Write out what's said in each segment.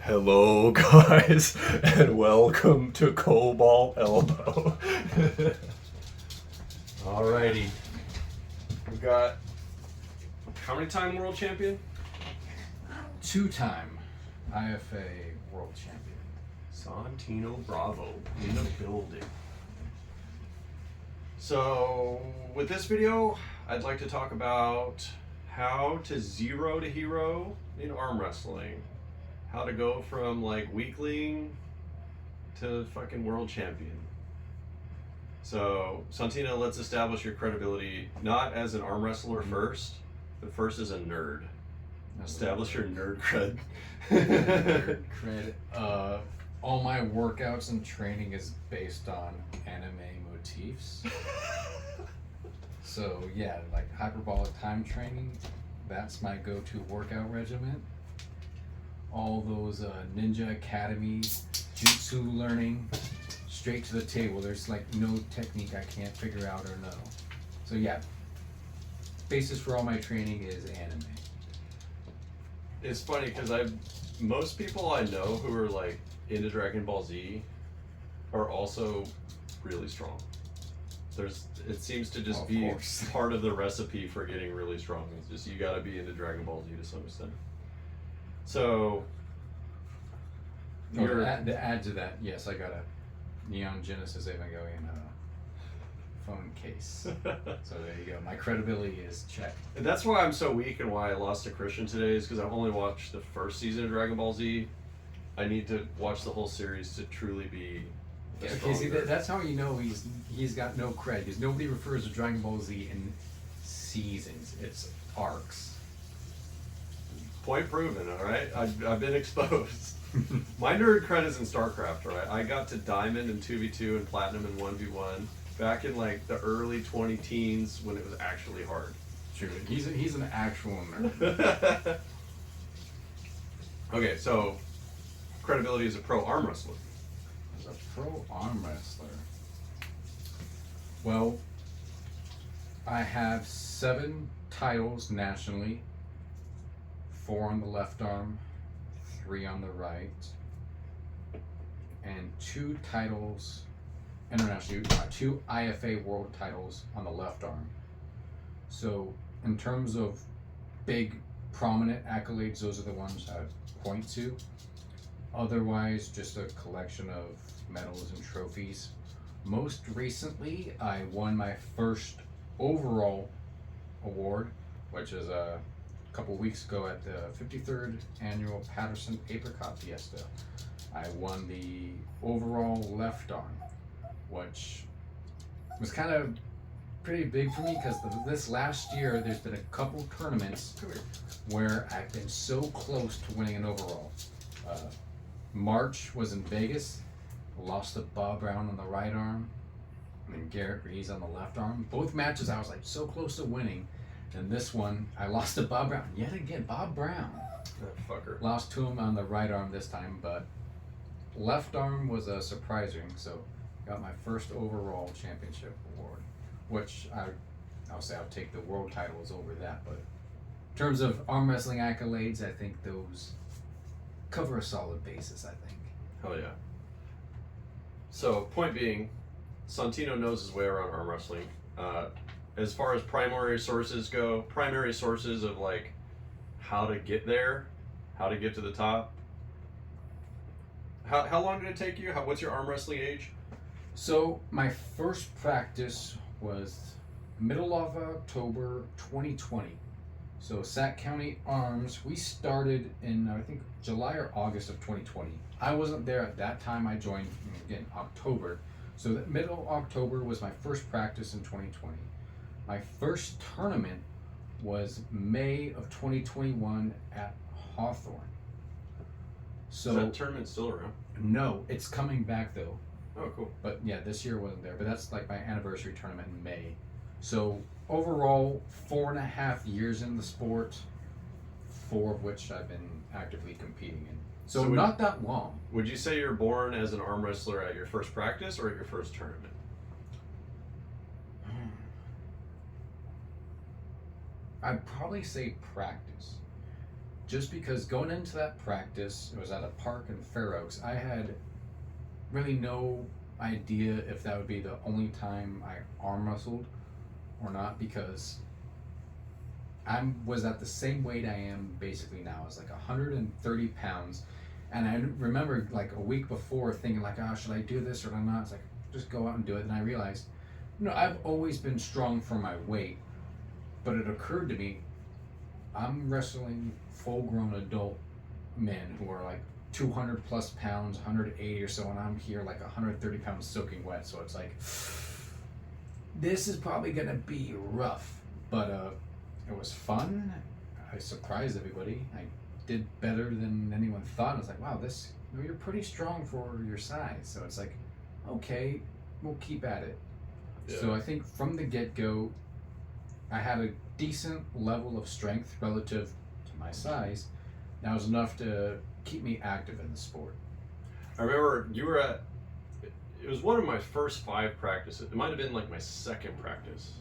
Hello, guys, and welcome to Cobalt Elbow. Alrighty, we got how many time world champion? Two-time IFA world champion. Sontino Bravo in the building. So, with this video, I'd like to talk about how to zero to hero in arm wrestling. How to go from like weakling to fucking world champion. So, Santino, let's establish your credibility not as an arm wrestler first, but first as a nerd. Establish your nerd cred. Nerd cred. All my workouts and training is based on anime motifs. So yeah, like hyperbolic time training, that's my go-to workout regimen. All those Ninja Academy jutsu learning, straight to the table. There's like no technique I can't figure out or know. So yeah, basis for all my training is anime. It's funny because most people I know who are like into Dragon Ball Z are also really strong. It seems to just be part of the recipe for getting really strong. It's just you got to be into Dragon Ball Z to some extent. So, to add to that, yes, I got a Neon Genesis Evangelion phone case. So there you go. My credibility is checked. And that's why I'm so weak and why I lost to Christian today is because I've only watched the first season of Dragon Ball Z. I need to watch the whole series to truly be. Yeah, okay, see, that's how you know he's got no cred, because nobody refers to Dragon Ball Z in seasons. It's arcs. Point proven, all right? I've been exposed. My nerd cred is in StarCraft, right? I got to Diamond in 2v2 and Platinum in 1v1 back in like the early 20 teens when it was actually hard. True. He's an actual nerd. Okay, so credibility as a pro arm wrestler. As a pro arm wrestler. Well, I have 7 titles nationally. 4 on the left arm, 3 on the right, and 2 titles internationally, 2 IFA world titles on the left arm. So in terms of big prominent accolades, those are the ones I point to. Otherwise, just a collection of medals and trophies. Most recently, I won my first overall award, which is a couple weeks ago at the 53rd annual Patterson Apricot Fiesta. I won the overall left arm, which was kind of pretty big for me because this last year there's been a couple tournaments where I've been so close to winning an overall. March was in Vegas, lost to Bob Brown on the right arm, and Garrett Rees on the left arm. Both matches I was like so close to winning. And this one, I lost to Bob Brown. Yet again, Bob Brown. That fucker. Lost to him on the right arm this time, but left arm was surprising, so got my first overall championship award, which I'll say I'll take the world titles over that, but in terms of arm wrestling accolades, I think those cover a solid basis, I think. Hell yeah. So, point being, Santino knows his way around arm wrestling. As far as primary sources go, primary sources of like how to get there, how to get to the top. How long did it take you? What's your arm wrestling age? So my first practice was middle of October 2020. So Sac County Arms, we started in I think July or August of 2020. I wasn't there at that time. I joined again October. So that middle October was my first practice in 2020. My first tournament was May of 2021 at Hawthorne. So is that tournament still around? No, it's coming back though. Oh, cool. But yeah, this year wasn't there. But that's like my anniversary tournament in May. So overall, 4.5 years in the sport, 4 of which I've been actively competing in. So not that long. Would you say you're born as an arm wrestler at your first practice or at your first tournament? I'd probably say practice. just because going into that practice, it was at a park in Fair Oaks. I had really no idea if that would be the only time I arm wrestled or not, because I was at the same weight I am basically now. I was like 130 pounds, and I remember like a week before thinking like, oh, should I do this or not? It's like, just go out and do it. And I realized, I've always been strong for my weight, but it occurred to me, I'm wrestling full-grown adult men who are like 200 plus pounds, 180 or so, and I'm here like 130 pounds soaking wet. So it's like, this is probably gonna be rough, but it was fun. I surprised everybody. I did better than anyone thought. I was like, wow, you're pretty strong for your size. So it's like, okay, we'll keep at it. Yeah. So I think from the get-go, I had a decent level of strength relative to my size. That was enough to keep me active in the sport. I remember you were at, it was one of my first 5 practices. It might have been like my second practice.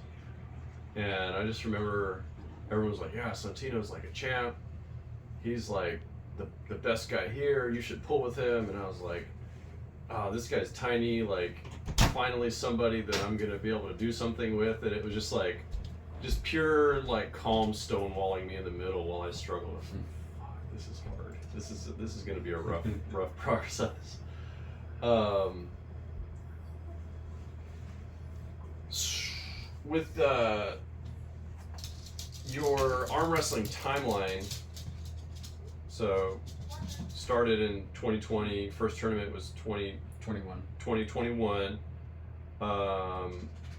And I just remember everyone was like, yeah, Sontino's like a champ. He's like the best guy here. You should pull with him. And I was like, oh, this guy's tiny. Like, finally somebody that I'm going to be able to do something with. And it was just like, just pure like calm stonewalling me in the middle while I struggled. Fuck, this is hard. This is going to be a rough process. With your arm wrestling timeline, so started in 2020. First tournament was 2021.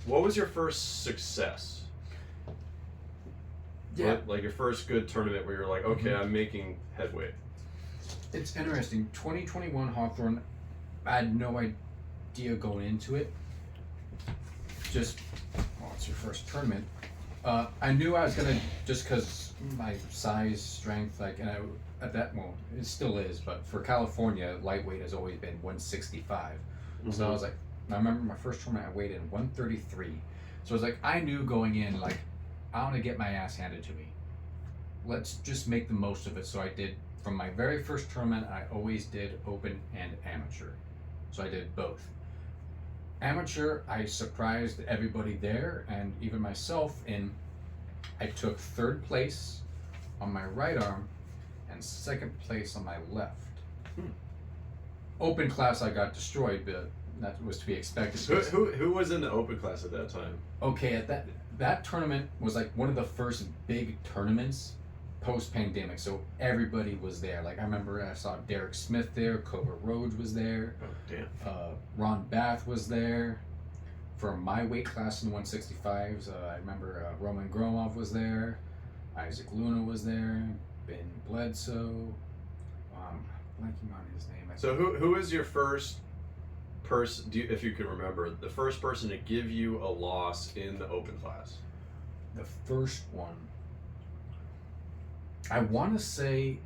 What was your first success? Yeah. Like your first good tournament where you're like, okay, I'm making headway. It's interesting. 2021 Hawthorne, I had no idea going into it. Just, well, it's your first tournament. I knew I was gonna, just because my size, strength, like, and it still is, but for California, lightweight has always been 165. So I was like, I remember my first tournament, I weighed in 133. So I was like, I knew going in, like, I want to get my ass handed to me. Let's just make the most of it. So I did, from my very first tournament, I always did open and amateur. So I did both. Amateur, I surprised everybody there and even myself in, I took 3rd place on my right arm and 2nd place on my left. Open class, I got destroyed, but that was to be expected. Who was in the open class at that time? Okay, at that tournament was like one of the first big tournaments post-pandemic, so everybody was there. Like, I remember I saw Derek Smith there, Cobra Rhodes was there. Oh, damn. Ron Bath was there. For my weight class in the 165s, I remember Roman Gromov was there. Isaac Luna was there. Ben Bledsoe. Blanking on his name. So who was your first person, if you can remember, the first person to give you a loss in the open class? The first one, I want to say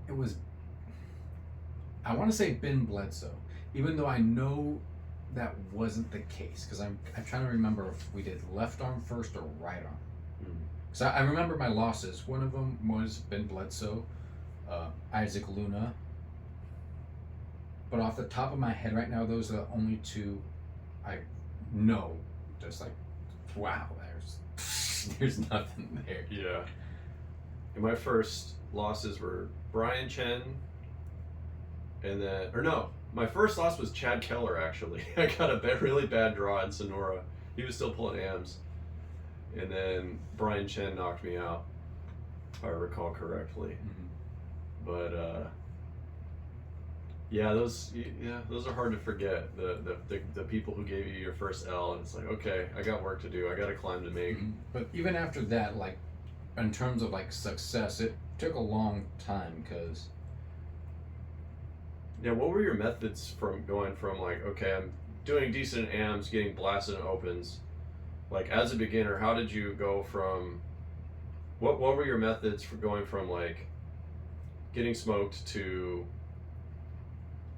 it was, I want to say Ben Bledsoe, even though I know that wasn't the case, because I'm trying to remember if we did left arm first or right arm. So I remember my losses. One of them was Ben Bledsoe, Isaac Luna. But off the top of my head right now, those are the only 2 I know. Just like, wow, there's nothing there. Yeah. And my first losses were Brian Chen, and then, or no, my first loss was Chad Keller, actually. I got a really bad draw in Sonora. He was still pulling AMs. And then Brian Chen knocked me out, if I recall correctly. But yeah, those are hard to forget. The people who gave you your first L, and it's like, okay, I got work to do. I got to climb to make. But even after that, like, in terms of like success, it took a long time, because. Yeah, what were your methods from going from like, okay, I'm doing decent in AMs, getting blasted in opens. Like, as a beginner, how did you go from, what were your methods for going from like getting smoked to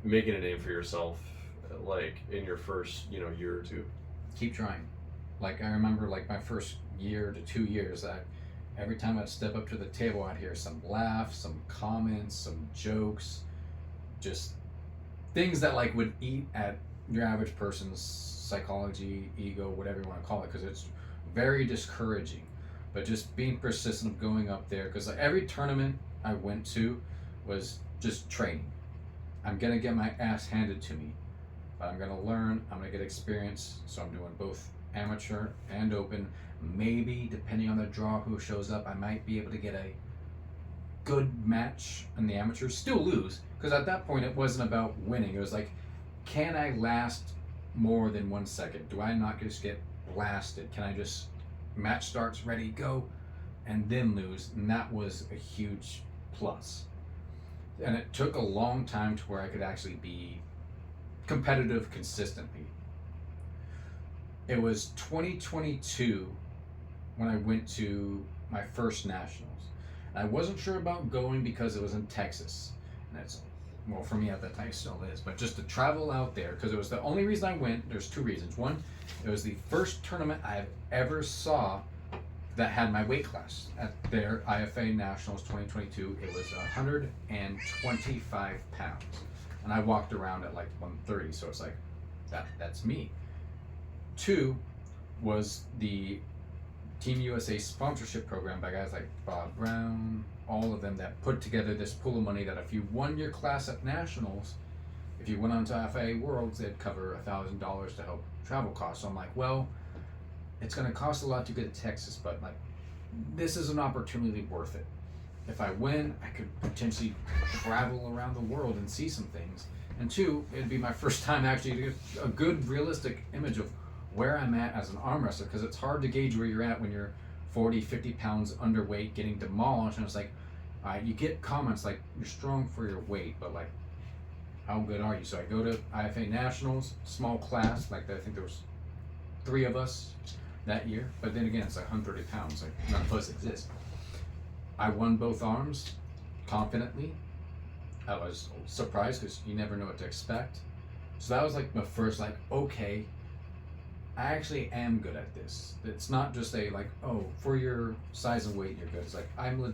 making a name for yourself, like in your first, year or 2? Keep trying. Like, I remember like my first year to 2 years, every time I'd step up to the table, I'd hear some laughs, some comments, some jokes, just things that like would eat at your average person's psychology, ego, whatever you want to call it, because it's very discouraging. But just being persistent of going up there, because like every tournament I went to was just training. I'm gonna get my ass handed to me, but I'm gonna learn. I'm gonna get experience. So I'm doing both amateur and open. Maybe depending on the draw, who shows up, I might be able to get a good match in the amateurs. Still lose, because at that point it wasn't about winning. It was like, can I last more than 1 second? Do I not just get blasted? Can I just match starts, ready, go, and then lose? And that was a huge plus. And it took a long time to where I could actually be competitive consistently. It was 2022 when I went to my first nationals. I wasn't sure about going because it was in Texas. And that's, well, for me at that time it still is, but just to travel out there, because it was the only reason I went. There's two reasons. One, it was the first tournament I've ever saw that had my weight class at their IFA Nationals 2022. It was 125 pounds. And I walked around at like 130, so it's like, that's me. Two was the Team USA sponsorship program by guys like Bob Brown, all of them that put together this pool of money that if you won your class at Nationals, if you went on to IFA Worlds, they'd cover $1,000 to help travel costs. So I'm like, well, it's going to cost a lot to get to Texas, but like, this is an opportunity worth it. If I win, I could potentially travel around the world and see some things. And two, it'd be my first time actually to get a good realistic image of where I'm at as an arm wrestler, because it's hard to gauge where you're at when you're 40, 50 pounds underweight, getting demolished, and it's like, you get comments like, you're strong for your weight, but like, how good are you? So I go to IFA Nationals, small class, like I think there was 3 of us that year, but then again, it's like 130 pounds, like none of us exist. I won both arms confidently. I was surprised because you never know what to expect. So that was like my first, like, okay, I actually am good at this. It's not just a like, oh, for your size and weight you're good. It's like, I can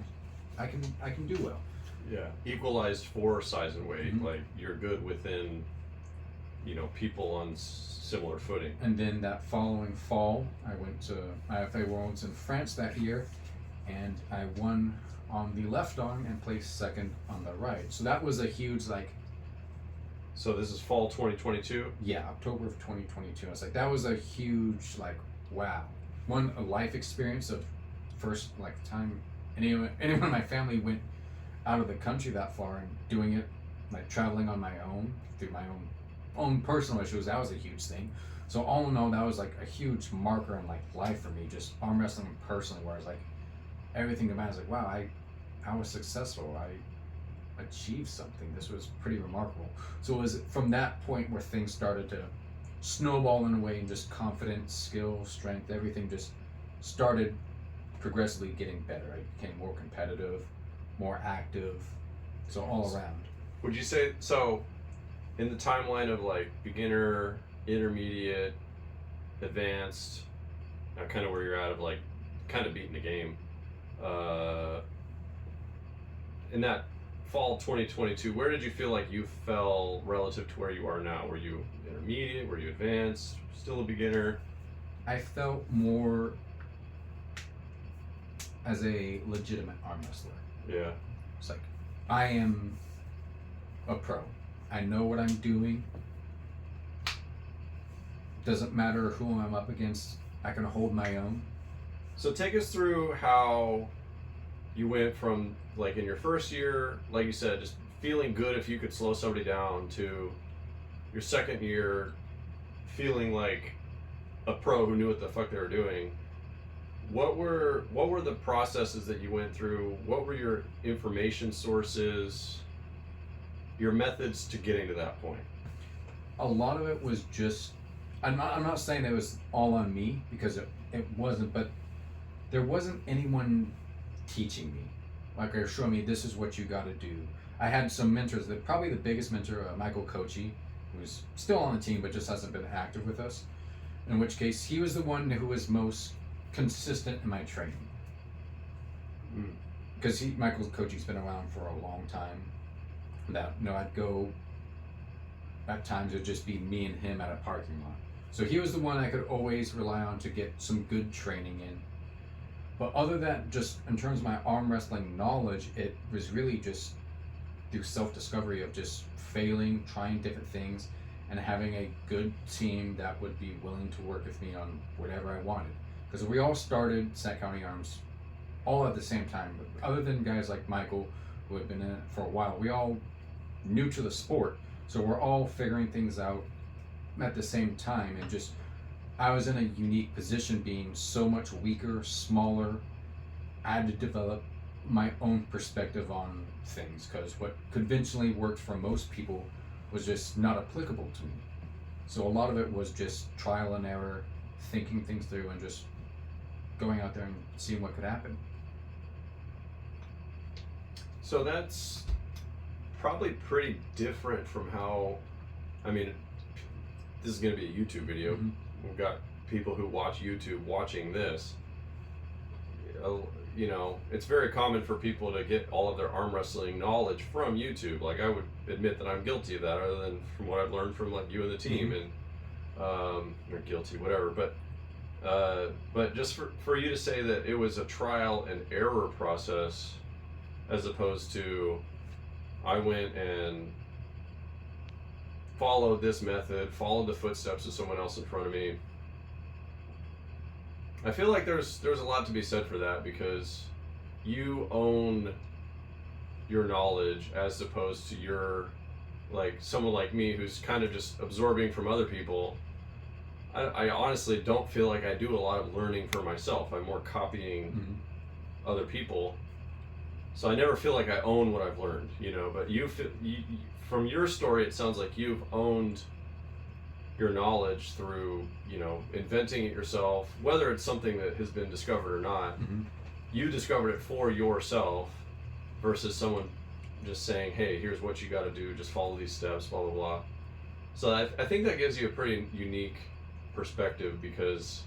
do well. Yeah, equalized for size and weight. Mm-hmm. Like you're good within, people on similar footing. And then that following fall, I went to IFA Worlds in France that year, and I won on the left arm and placed second on the right. So that was a huge like. So this is fall 2022? Yeah, October of 2022. I was like, that was a huge, like, wow. One, a life experience of first, like, time anyone in my family went out of the country that far and doing it, like, traveling on my own, through my own personal issues. That was a huge thing. So all in all, that was, like, a huge marker in, like, life for me, just arm wrestling personally, where I was like, everything about it was like, wow, I was successful. I achieved something. This was pretty remarkable. So it was from that point where things started to snowball in a way, and just confidence, skill, strength, everything just started progressively getting better. I became more competitive, more active, so all around. Would you say, so in the timeline of like beginner, intermediate, advanced, kind of where you're at of like kind of beating the game, in that fall 2022, where did you feel like you fell relative to where you are now? Were you intermediate? Were you advanced? Still a beginner? I felt more as a legitimate arm wrestler. Yeah. It's like, I am a pro. I know what I'm doing. Doesn't matter who I'm up against. I can hold my own. So take us through how you went from, like, in your first year, like you said, just feeling good if you could slow somebody down, to your second year feeling like a pro who knew what the fuck they were doing. What were the processes that you went through? What were your information sources, your methods to getting to that point? A lot of it was just, I'm not saying it was all on me, because it wasn't, but there wasn't anyone teaching me, like, or showing me this is what you got to do. I had some mentors. That probably the biggest mentor, Michael Kochi, who's still on the team but just hasn't been active with us, in which case he was the one who was most consistent in my training. because Michael's coaching's been around for a long time. That I'd go. At times it'd just be me and him at a parking lot. So he was the one I could always rely on to get some good training in. But other than just in terms of my arm wrestling knowledge, it was really just through self-discovery of just failing, trying different things, and having a good team that would be willing to work with me on whatever I wanted. Because we all started Sac County Arms all at the same time. But other than guys like Michael, who had been in it for a while, we all new to the sport. So we're all figuring things out at the same time, and just I was in a unique position being so much weaker, smaller. I had to develop my own perspective on things, because what conventionally worked for most people was just not applicable to me. So a lot of it was just trial and error, thinking things through, and just going out there and seeing what could happen. So that's probably pretty different from how, I mean, this is going to be a YouTube video. Mm-hmm. We've got people who watch YouTube watching this. You know, it's very common for people to get all of their arm wrestling knowledge from YouTube. Like, I would admit that I'm guilty of that, other than from what I've learned from like you and the team, mm-hmm. and or guilty, whatever. But just for you to say that it was a trial and error process, as opposed to I went and followed this method, followed the footsteps of someone else in front of me. I feel like there's a lot to be said for that, because you own your knowledge, as opposed to your, like, someone like me who's kind of just absorbing from other people. I honestly don't feel like I do a lot of learning for myself. I'm more copying Mm-hmm. other people. So I never feel like I own what I've learned, you know. But you, from your story, it sounds like you've owned your knowledge through, you know, inventing it yourself, whether it's something that has been discovered or not. Mm-hmm. You discovered it for yourself, versus someone just saying, hey, here's what you got to do, just follow these steps, blah, blah, blah. So I think that gives you a pretty unique perspective, because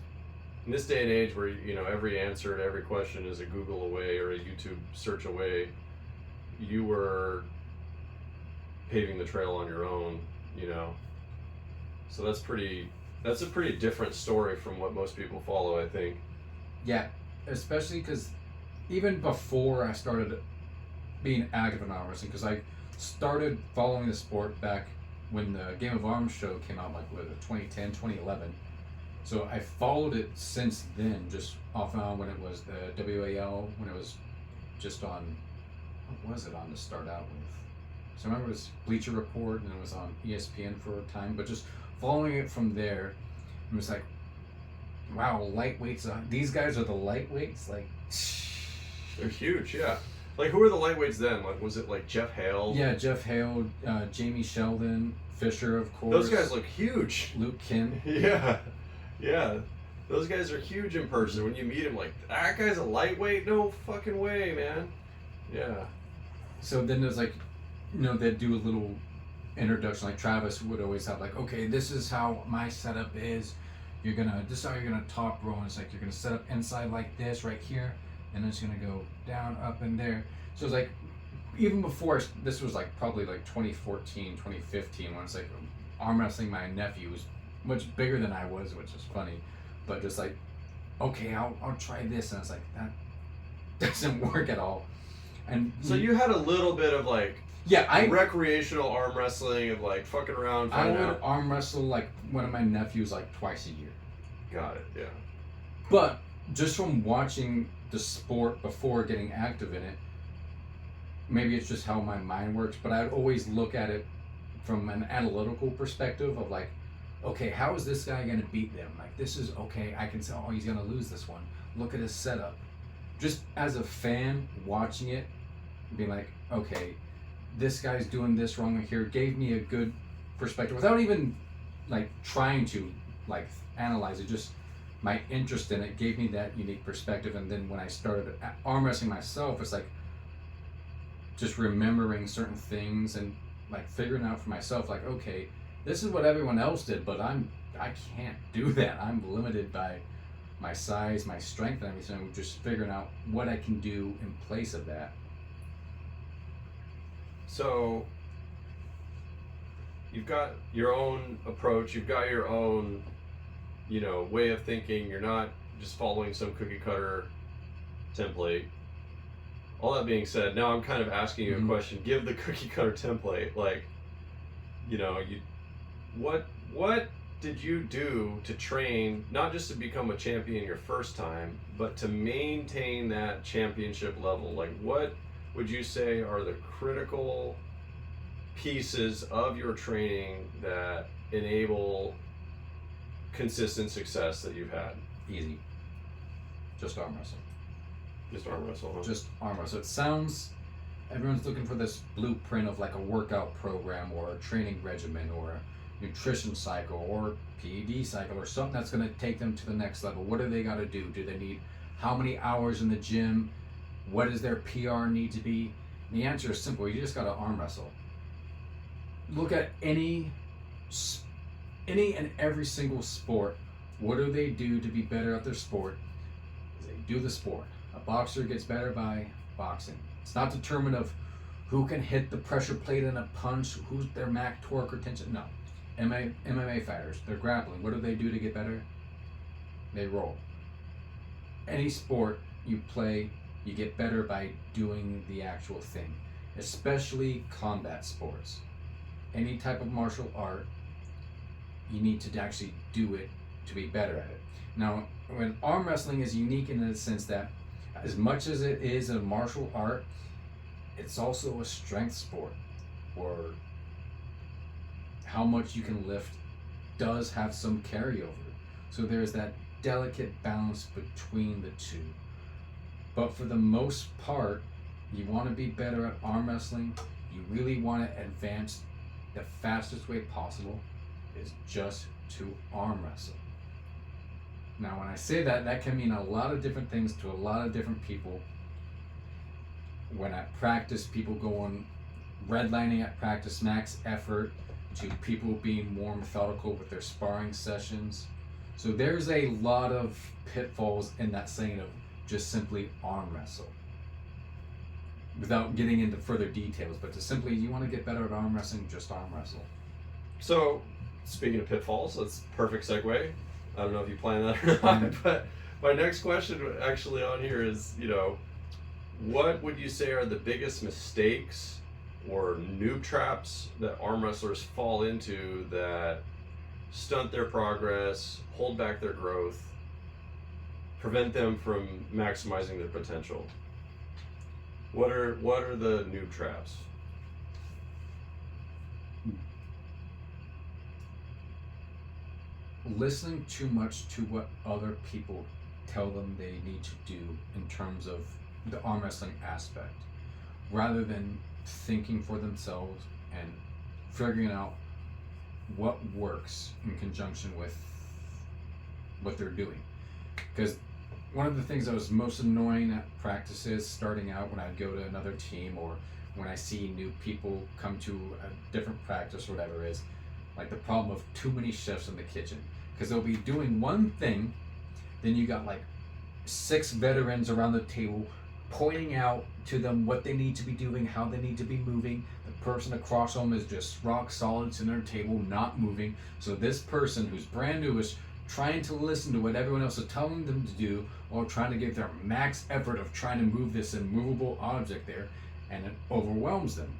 in this day and age where, you know, every answer to every question is a Google away or a YouTube search away, you were paving the trail on your own, you know. So that's a pretty different story from what most people follow, I think. Yeah, especially because even before I started being active in arm wrestling, because I started following the sport back when the Game of Arms show came out, like, what, 2010, 2011. So I followed it since then, just off and on, when it was the WAL, when it was just on, what was it on to start out with? So I remember it was Bleacher Report, and it was on ESPN for a time, but just following it from there, it was like, wow, lightweights, these guys are the lightweights? Like, they're huge, yeah. Like, who were the lightweights then? Like, was it like Jeff Hale? Yeah, Jeff Hale, Jamie Sheldon, Fisher, of course. Those guys look huge. Luke Kin. Yeah. Those guys are huge in person. When you meet them, like, that guy's a lightweight? No fucking way, man. Yeah. So then there's like, you know, they'd do a little introduction. Like Travis would always have like, okay, this is how my setup is. This is how you're gonna top row. And it's like, you're gonna set up inside like this right here, and then it's gonna go down, up, and there. So it's like, even before, this was like probably like 2014, 2015, when it's like arm wrestling, my nephew was much bigger than I was, which is funny, but just like, okay, I'll try this, and it's like, that doesn't work at all. And so you had a little bit of like, yeah, recreational arm wrestling, of like fucking around. I would arm wrestle like one of my nephews like twice a year. Got it, yeah. But just from watching the sport before getting active in it, maybe it's just how my mind works, but I'd always look at it from an analytical perspective of like, okay, how is this guy going to beat them? Like, this is okay. I can say, oh, he's going to lose this one. Look at his setup. Just as a fan watching it, being like, okay, this guy's doing this wrong here, gave me a good perspective without even like trying to like analyze it. Just my interest in it gave me that unique perspective. And then when I started arm wrestling myself, it's like just remembering certain things and like figuring out for myself, like, okay, this is what everyone else did, but I can't do that. I'm limited by my size, my strength, and everything. Just figuring out what I can do in place of that. So you've got your own approach, you've got your own, way of thinking. You're not just following some cookie cutter template. All that being said, now I'm kind of asking you a question. Give the cookie cutter template. Like, what did you do to train, not just to become a champion your first time, but to maintain that championship level? Like, what would you say are the critical pieces of your training that enable consistent success that you've had? Easy. Just arm wrestle. Just arm wrestle, huh? Just arm wrestle. It sounds, everyone's looking for this blueprint of like a workout program or a training regimen or a nutrition cycle or PED cycle or something that's going to take them to the next level. What do they got to do? Do they need how many hours in the gym? What does their PR need to be? And the answer is simple. You just got to arm wrestle. Look at any and every single sport. What do they do to be better at their sport? They do the sport. A boxer gets better by boxing. It's not determined of who can hit the pressure plate in a punch, who's their max torque or tension. No. MMA fighters, they're grappling. What do they do to get better? They roll. Any sport you play, you get better by doing the actual thing, especially combat sports. Any type of martial art, you need to actually do it to be better at it. Now, when arm wrestling is unique in the sense that as much as it is a martial art, it's also a strength sport, or how much you can lift does have some carryover. So there's that delicate balance between the two. But for the most part, you want to be better at arm wrestling, you really want to advance the fastest way possible is just to arm wrestle. Now, when I say that, that can mean a lot of different things to a lot of different people. When at practice, people going redlining at practice max effort, to people being more methodical with their sparring sessions. So there's a lot of pitfalls in that saying of just simply arm wrestle. Without getting into further details, but to simply, you want to get better at arm wrestling, just arm wrestle. So, speaking of pitfalls, that's a perfect segue. I don't know if you planned that or not, but my next question actually on here is, what would you say are the biggest mistakes or noob traps that arm wrestlers fall into that stunt their progress, hold back their growth, prevent them from maximizing their potential? What are the noob traps? Listening too much to what other people tell them they need to do in terms of the arm wrestling aspect, rather than thinking for themselves and figuring out what works in conjunction with what they're doing. Because one of the things that was most annoying at practices starting out when I'd go to another team, or when I see new people come to a different practice or whatever, is like the problem of too many chefs in the kitchen. Because they'll be doing one thing, then you got like 6 veterans around the table pointing out to them what they need to be doing, how they need to be moving. The person across them is just rock solid to their table, not moving. So this person who's brand new is trying to listen to what everyone else is telling them to do, or trying to give their max effort of trying to move this immovable object there, and it overwhelms them.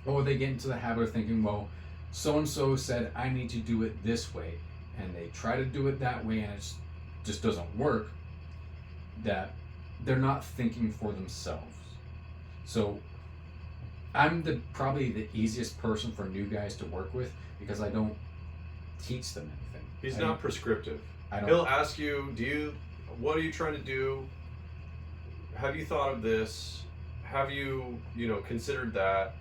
Or they get into the habit of thinking, well, so-and-so said I need to do it this way, and they try to do it that way and it just doesn't work. That they're not thinking for themselves. So I'm probably the easiest person for new guys to work with, because I don't teach them anything. He's not prescriptive. I don't. He'll ask you, what are you trying to do? Have you thought of this? Have you, considered that?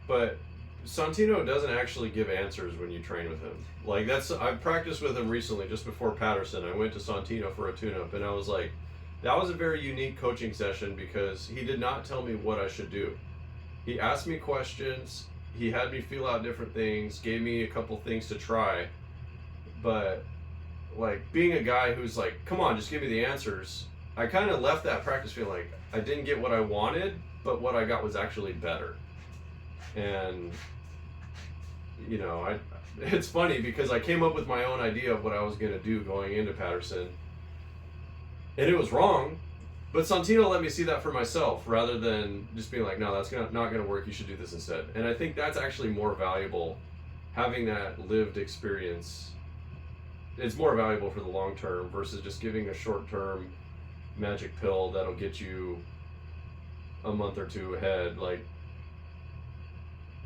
But Sontino doesn't actually give answers when you train with him. Like, I've practiced with him recently, just before Patterson. I went to Sontino for a tune-up, and I was like, that was a very unique coaching session, because he did not tell me what I should do. He asked me questions, he had me feel out different things, gave me a couple things to try, but like being a guy who's like, come on, just give me the answers. I kind of left that practice feeling like I didn't get what I wanted, but what I got was actually better. And you know, it's funny because I came up with my own idea of what I was going to do going into Patterson, and it was wrong. But Sontino let me see that for myself rather than just being like, no, that's not going to work. You should do this instead. And I think that's actually more valuable. Having that lived experience, it's more valuable for the long term versus just giving a short term magic pill that'll get you a month or two ahead. Like,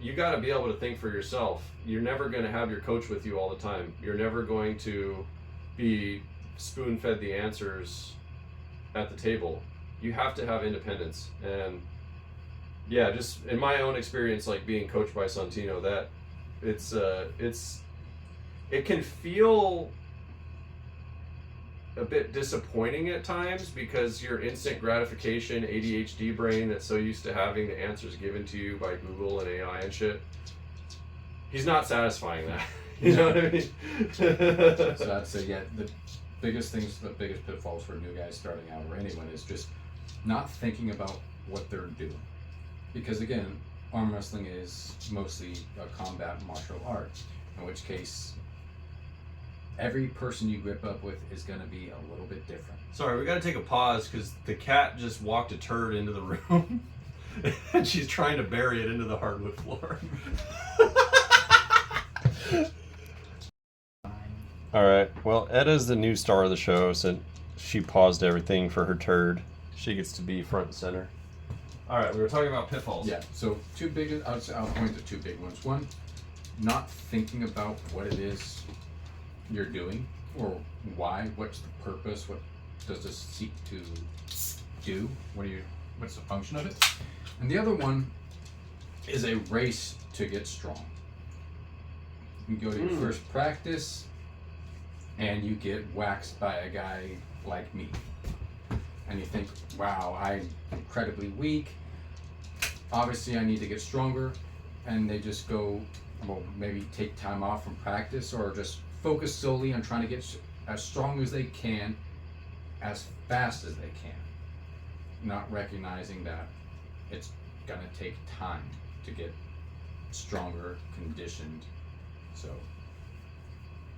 you got to be able to think for yourself. You're never going to have your coach with you all the time. You're never going to be spoon fed the answers at the table. You have to have independence. And yeah, just in my own experience, like being coached by Sontino, that it can feel a bit disappointing at times because your instant gratification ADHD brain that's so used to having the answers given to you by Google and AI and shit, he's not satisfying that. You know what I mean? So I'd say, yeah, the biggest pitfalls for new guys starting out or anyone is just not thinking about what they're doing. Because again, arm wrestling is mostly a combat martial art, in which case every person you grip up with is going to be a little bit different. Sorry, we got to take a pause because the cat just walked a turd into the room and she's trying to bury it into the hardwood floor. All right. Well, Edda's the new star of the show, so she paused everything for her turd. She gets to be front and center. All right, we were talking about pitfalls. Yeah. So I'll point to two big ones. One, not thinking about what it is you're doing or why. What's the purpose? What does this seek to do? What's the function of it? And the other one is a race to get strong. You go to your first practice and you get waxed by a guy like me. And you think, wow, I'm incredibly weak. Obviously, I need to get stronger. And they just go, well, maybe take time off from practice or just focus solely on trying to get as strong as they can, as fast as they can. Not recognizing that it's going to take time to get stronger, conditioned. So,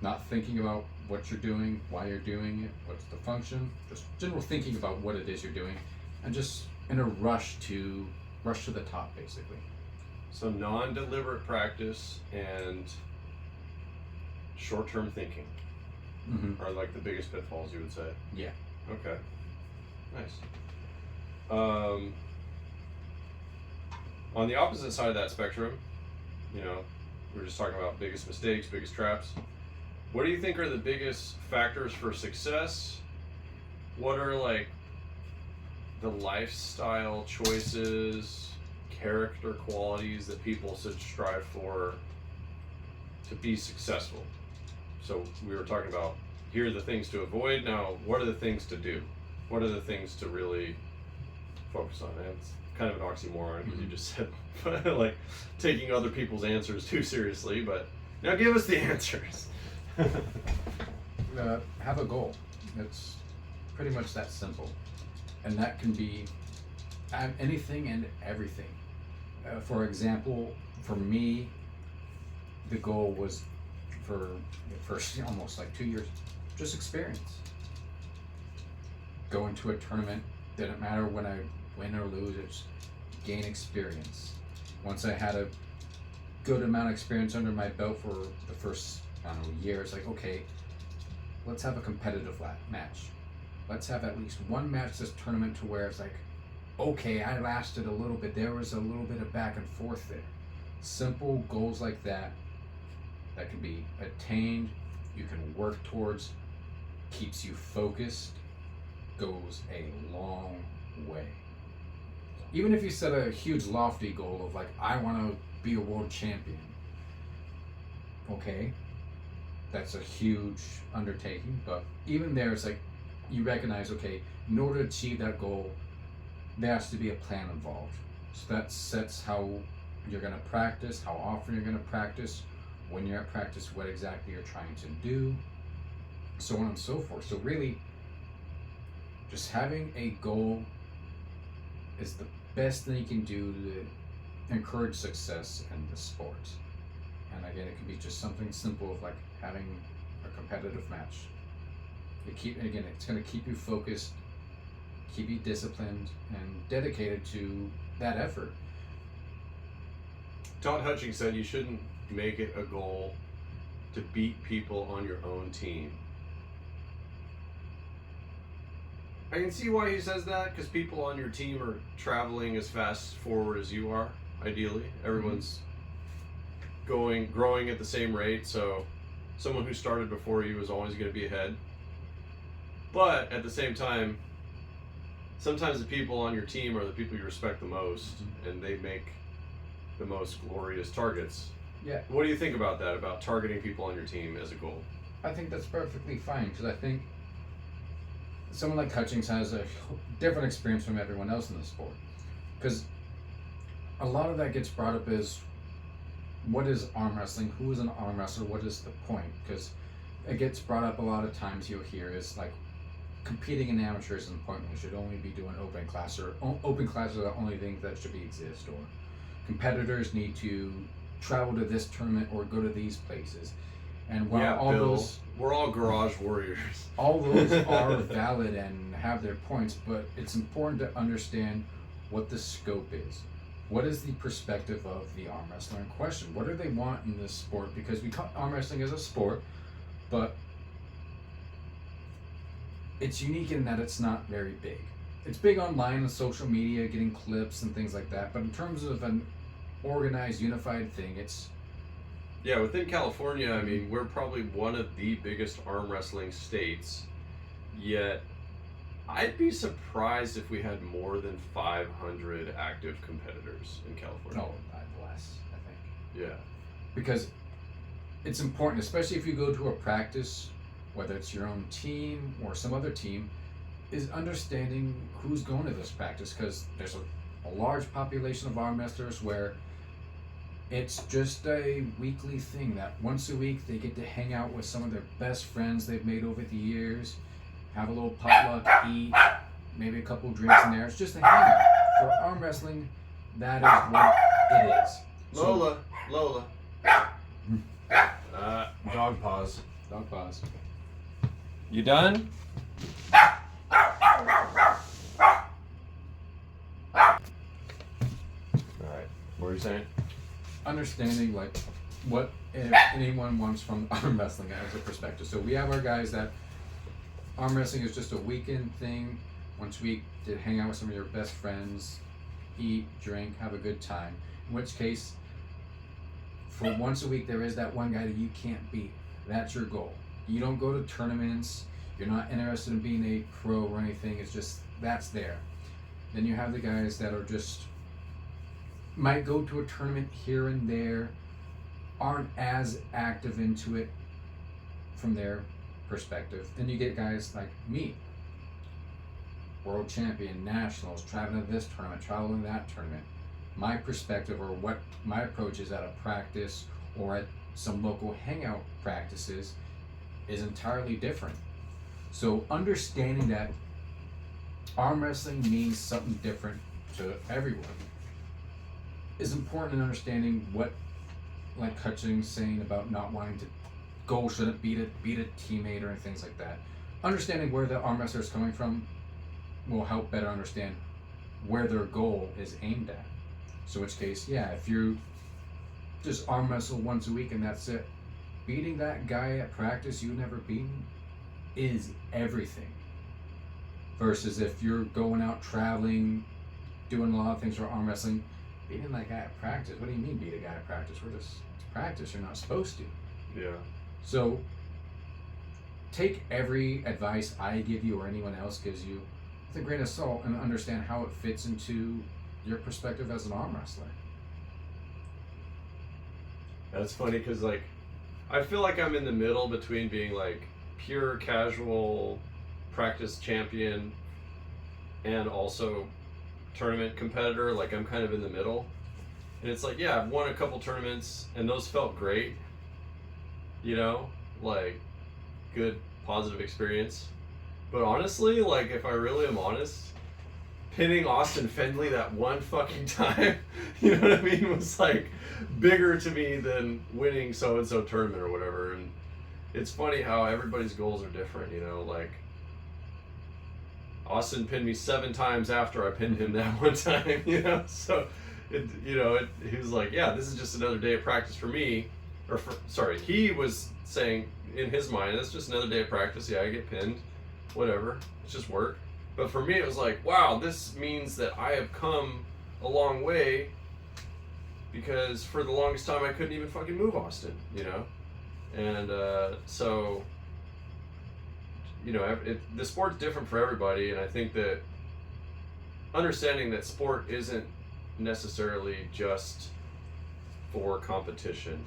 not thinking about what you're doing, why you're doing it, what's the function, just general thinking about what it is you're doing, and just in a rush to the top, basically. So non-deliberate practice and short-term thinking are like the biggest pitfalls, you would say. Yeah. Okay. Nice. On the opposite side of that spectrum, you know, we were just talking about biggest mistakes, biggest traps. What do you think are the biggest factors for success? What are like the lifestyle choices, character qualities that people should strive for to be successful? So we were talking about, here are the things to avoid. Now, what are the things to do? What are the things to really focus on? And it's kind of an oxymoron because you just said like taking other people's answers too seriously, but now give us the answers. Have a goal. It's pretty much that simple. And that can be anything and everything. For example, for me, the goal was for the first almost like 2 years, just experience. Go into a tournament, didn't matter when I win or lose, it's gain experience. Once I had a good amount of experience under my belt for the first, year, it's like, okay, let's have a competitive match. Let's have at least one match this tournament to where it's like, okay, I lasted a little bit. There was a little bit of back and forth there. Simple goals like that can be attained, you can work towards, keeps you focused, goes a long way. Even if you set a huge lofty goal of like, I want to be a world champion. Okay, that's a huge undertaking, but even there it's like, you recognize, okay, in order to achieve that goal, there has to be a plan involved. So that sets how you're going to practice, how often you're going to practice, when you're at practice, what exactly you're trying to do. so on and so forth. So really, just having a goal is the best thing you can do to encourage success in the sport. And again, it can be just something simple of like having a competitive match. It's going to keep you focused, keep you disciplined, and dedicated to that effort. Todd Hutchings said you shouldn't make it a goal to beat people on your own team. I can see why he says that, because people on your team are traveling as fast forward as you are, ideally. Everyone's growing at the same rate, so someone who started before you is always going to be ahead. But at the same time, sometimes the people on your team are the people you respect the most, and they make the most glorious targets. Yeah. What do you think about that, about targeting people on your team as a goal? I think that's perfectly fine, because I think someone like Hutchings has a different experience from everyone else in the sport. Because a lot of that gets brought up is, what is arm wrestling? Who is an arm wrestler? What is the point? Because it gets brought up a lot of times. You'll hear is like, competing in amateurs isn't point. We should only be doing open class, or open classes are the only thing that should exist, or competitors need to travel to this tournament or go to these places. And while we're all garage warriors. All those are valid and have their points, but it's important to understand what the scope is. What is the perspective of the arm wrestler in question? What do they want in this sport? Because we call arm wrestling as a sport, but it's unique in that it's not very big. It's big online and social media, getting clips and things like that, but in terms of an organized, unified thing, it's... Yeah, within California, I mean, we're probably one of the biggest arm wrestling states, yet I'd be surprised if we had more than 500 active competitors in California. No, less, I think. Yeah. Because it's important, especially if you go to a practice, whether it's your own team or some other team, is understanding who's going to this practice, because there's a large population of arm wrestlers where it's just a weekly thing that once a week they get to hang out with some of their best friends they've made over the years, have a little potluck, eat, maybe a couple drinks in there. It's just a hangout. For arm wrestling, that is what it is. Lola. Dog paws. Dog paws. You done? Alright, what were you saying? Understanding like what if anyone wants from arm wrestling as a perspective. So we have our guys that arm wrestling is just a weekend thing, once a week to hang out with some of your best friends, eat, drink, have a good time. In which case, for once a week there is that one guy that you can't beat. That's your goal. You don't go to tournaments, you're not interested in being a pro or anything, it's just that's there. Then you have the guys that are just might go to a tournament here and there, aren't as active into it from their perspective. Then you get guys like me, world champion, nationals, traveling to this tournament, traveling to that tournament. My perspective, or what my approach is at a practice or at some local hangout practices, is entirely different. So understanding that arm wrestling means something different to everyone is important in understanding what, like Hutchings saying about not wanting to goal shouldn't beat a teammate or things like that. Understanding where the arm wrestler is coming from will help better understand where their goal is aimed at. So which case, yeah, if you just arm wrestle once a week and that's it, beating that guy at practice you never beaten is everything. Versus if you're going out traveling, doing a lot of things for arm wrestling, beating that guy at practice, what do you mean beat a guy at practice? It's practice, you're not supposed to. Yeah. So take every advice I give you or anyone else gives you with a grain of salt and understand how it fits into your perspective as an arm wrestler. That's funny because, like, I feel like I'm in the middle between being like pure casual practice champion and also tournament competitor. Like, I'm kind of in the middle, and it's like, yeah, I've won a couple tournaments and those felt great, you know, like good positive experience. But honestly, like, if I really am honest, pinning Austin Fendley that one fucking time, you know what I mean, was like bigger to me than winning so-and-so tournament or whatever. And it's funny how everybody's goals are different, you know, like Austin pinned me 7 times after I pinned him that one time, you know, so he was like, yeah, this is just another day of practice for me, he was saying in his mind, it's just another day of practice, yeah, I get pinned, whatever, it's just work. But for me, it was like, wow, this means that I have come a long way, because for the longest time I couldn't even fucking move Austin, you know? And so, you know, the sport's different for everybody, and I think that understanding that sport isn't necessarily just for competition.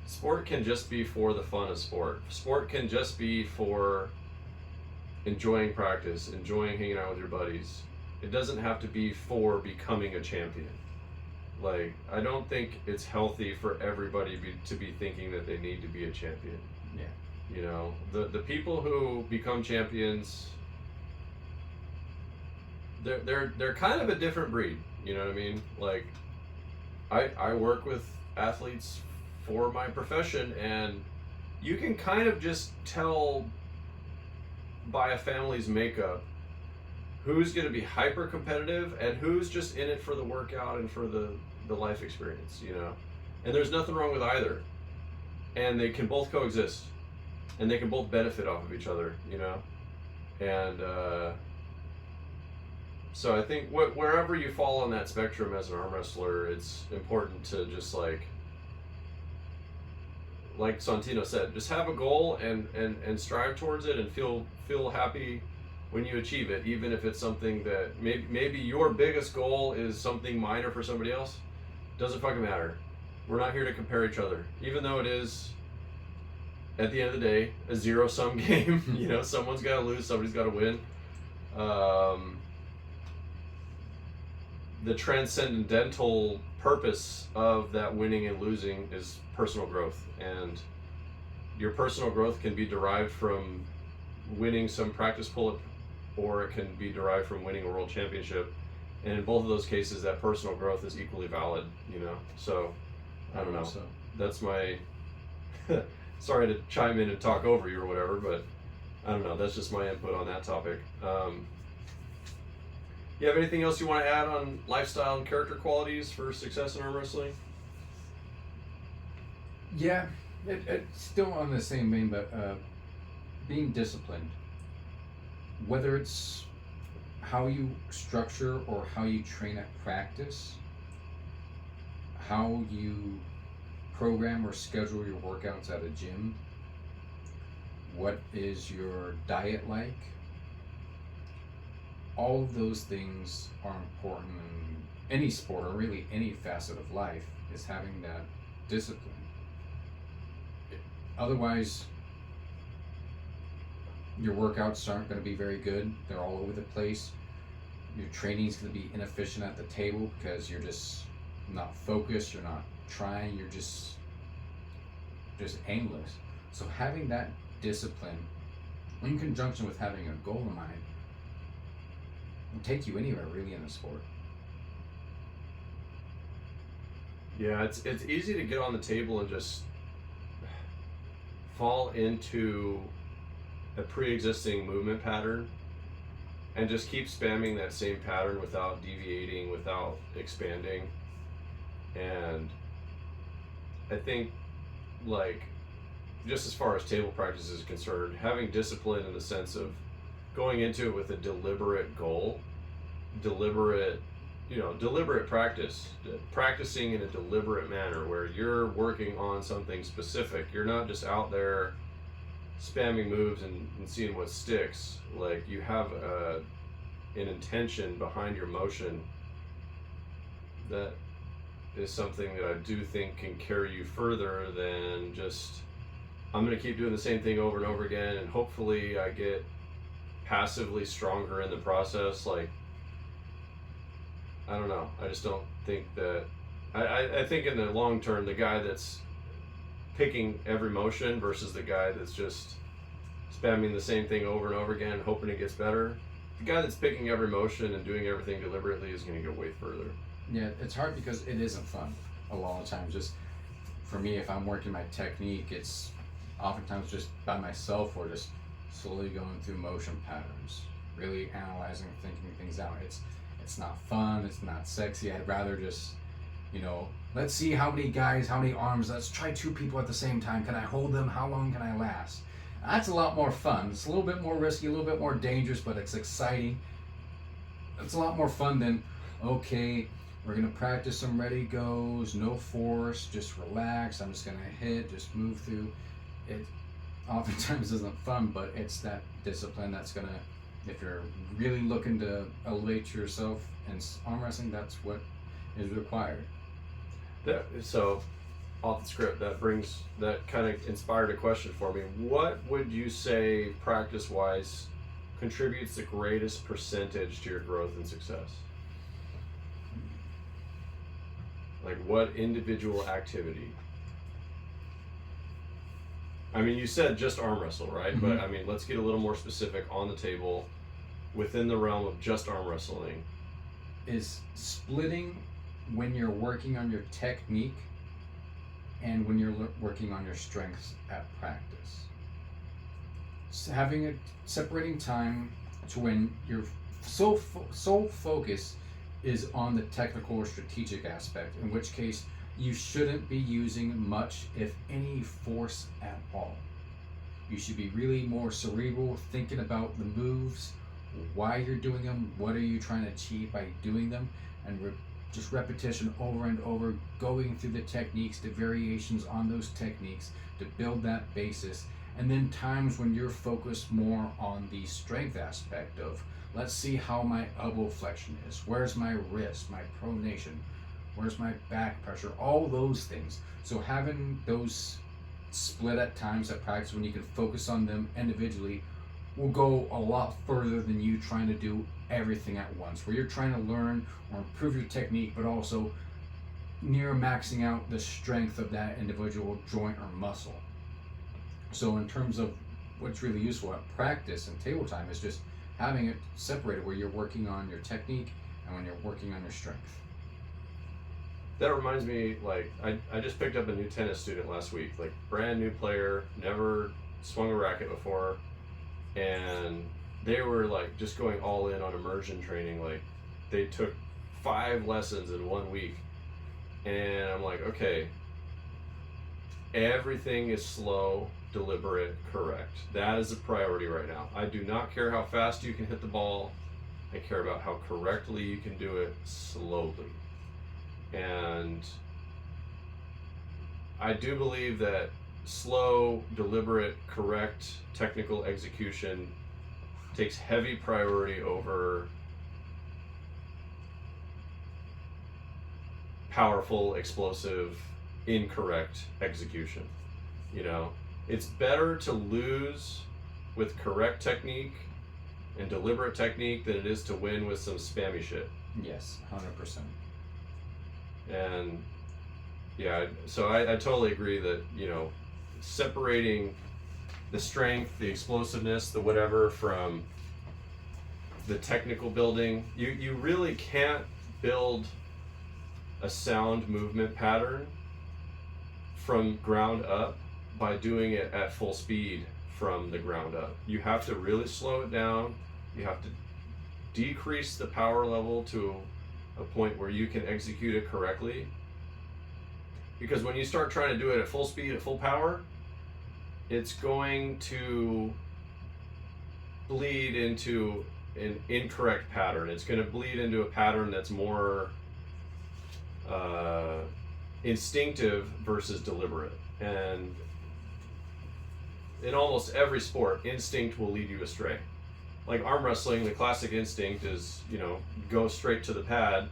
Sport can just be for the fun of sport. Sport can just be for enjoying practice, enjoying hanging out with your buddies. It doesn't have to be for becoming a champion. Like, I don't think it's healthy for everybody to be thinking that they need to be a champion. Yeah. You know, the people who become champions, they're kind of a different breed. You know what I mean? Like, I work with athletes for my profession, and you can kind of just tell by a family's makeup who's going to be hyper competitive and who's just in it for the workout and for the life experience, you know? And there's nothing wrong with either. And they can both coexist. And they can both benefit off of each other, you know? And so I think wherever you fall on that spectrum as an arm wrestler, it's important to just like Sontino said, just have a goal and strive towards it, and feel happy when you achieve it, even if it's something that maybe your biggest goal is something minor for somebody else. Doesn't fucking matter. We're not here to compare each other, even though it is, at the end of the day, a zero-sum game. You know, someone's got to lose, somebody's got to win. The transcendental purpose of that winning and losing is personal growth, and your personal growth can be derived from winning some practice pull-up, or it can be derived from winning a world championship. And in both of those cases, that personal growth is equally valid, you know? So, I don't know. So. That's my... Sorry to chime in and talk over you or whatever, but I don't know. That's just my input on that topic. You have anything else you want to add on lifestyle and character qualities for success in arm wrestling? Yeah, it's still on the same vein, but being disciplined. Whether it's how you structure or how you train at practice, how you program or schedule your workouts at a gym, what is your diet like, all of those things are important in any sport, or really any facet of life, is having that discipline. Otherwise, your workouts aren't going to be very good. They're all over the place. Your training's going to be inefficient at the table because you're just not focused, you're not trying, you're just aimless. So having that discipline in conjunction with having a goal in mind will take you anywhere really in the sport. Yeah, it's easy to get on the table and just fall into a pre-existing movement pattern and just keep spamming that same pattern without deviating, without expanding. And I think, like, just as far as table practice is concerned, having discipline in the sense of going into it with a deliberate goal, deliberate practice, practicing in a deliberate manner where you're working on something specific. You're not just out there spamming moves and seeing what sticks. Like, you have an intention behind your motion that is something that I do think can carry you further than just, I'm going to keep doing the same thing over and over again and hopefully I get passively stronger in the process. Like, I don't know. I just don't think that, I think in the long term, the guy that's picking every motion versus the guy that's just spamming the same thing over and over again, hoping it gets better. The guy that's picking every motion and doing everything deliberately is going to go way further. Yeah, it's hard because it isn't fun a lot of times. Just for me, if I'm working my technique, it's oftentimes just by myself or just slowly going through motion patterns, really analyzing, thinking things out. It's not fun, it's not sexy. I'd rather just, let's see how many guys, how many arms, let's try 2 people at the same time. Can I hold them? How long can I last? That's a lot more fun. It's a little bit more risky, a little bit more dangerous, but it's exciting. It's a lot more fun than, okay, we're gonna practice some ready goes, no force, just relax. I'm just gonna hit, just move through. It oftentimes isn't fun, but it's that discipline that's gonna, if you're really looking to elevate yourself in arm wrestling, that's what is required. So, off the script, that kind of inspired a question for me. What would you say, practice-wise, contributes the greatest percentage to your growth and success? Like, what individual activity? I mean, you said just arm wrestle, right? Mm-hmm. But I mean, let's get a little more specific on the table within the realm of just arm wrestling. Is splitting when you're working on your technique and when you're working on your strengths at practice. Having a separating time to when your sole focus is on the technical or strategic aspect, in which case you shouldn't be using much, if any, force at all. You should be really more cerebral, thinking about the moves, why you're doing them, what are you trying to achieve by doing them, and just repetition over and over, going through the techniques, the variations on those techniques to build that basis. And then times when you're focused more on the strength aspect of, let's see how my elbow flexion is, where's my wrist, my pronation, where's my back pressure, all those things. So having those split at times at practice when you can focus on them individually will go a lot further than you trying to do everything at once, where you're trying to learn or improve your technique, but also near maxing out the strength of that individual joint or muscle. So in terms of what's really useful at practice and table time is just having it separated, where you're working on your technique and when you're working on your strength. That reminds me, like, I just picked up a new tennis student last week, like brand new player, never swung a racket before, and they were like just going all in on immersion training. Like, they took 5 lessons in 1 week, and I'm like, okay, everything is slow, deliberate, correct. That is a priority right now. I do not care how fast you can hit the ball. I care about how correctly you can do it slowly. And I do believe that slow, deliberate, correct technical execution takes heavy priority over powerful, explosive, incorrect execution. It's better to lose with correct technique and deliberate technique than it is to win with some spammy shit. Yes, 100%. And yeah, so I totally agree that, separating the strength, the explosiveness, the whatever from the technical building, you really can't build a sound movement pattern from ground up by doing it at full speed from the ground up. You have to really slow it down. You have to decrease the power level to a point where you can execute it correctly. Because when you start trying to do it at full speed, at full power, it's going to bleed into an incorrect pattern. It's going to bleed into a pattern that's more instinctive versus deliberate. And in almost every sport, instinct will lead you astray. Like arm wrestling, the classic instinct is, go straight to the pad.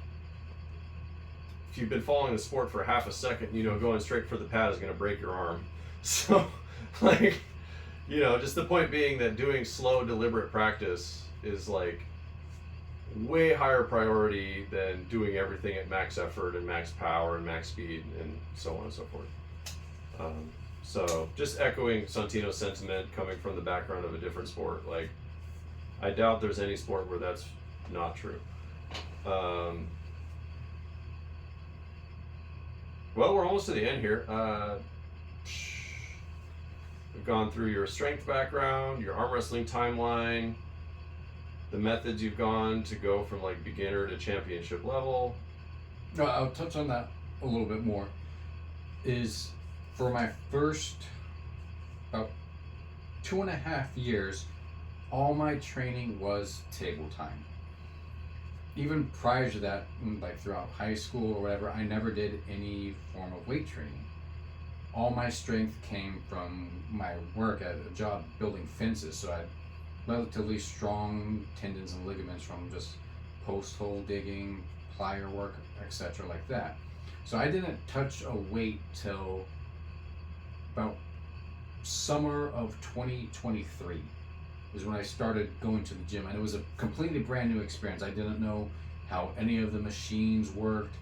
If you've been following the sport for half a second, going straight for the pad is going to break your arm. So, just the point being that doing slow, deliberate practice is like way higher priority than doing everything at max effort and max power and max speed and so on and so forth. So just echoing Sontino's sentiment coming from the background of a different sport. Like, I doubt there's any sport where that's not true. Well, we're almost to the end here. We've gone through your strength background, your arm wrestling timeline, the methods you've gone to go from like beginner to championship level. I'll touch on that a little bit more. Is for my first about 2.5 years, all my training was table time. Even prior to that, like throughout high school or whatever, I never did any form of weight training. All my strength came from my work at a job building fences, so I had relatively strong tendons and ligaments from just post hole digging, plier work, etc. like that. So I didn't touch a weight till about summer of 2023 is when I started going to the gym, and it was a completely brand new experience. I didn't know how any of the machines worked,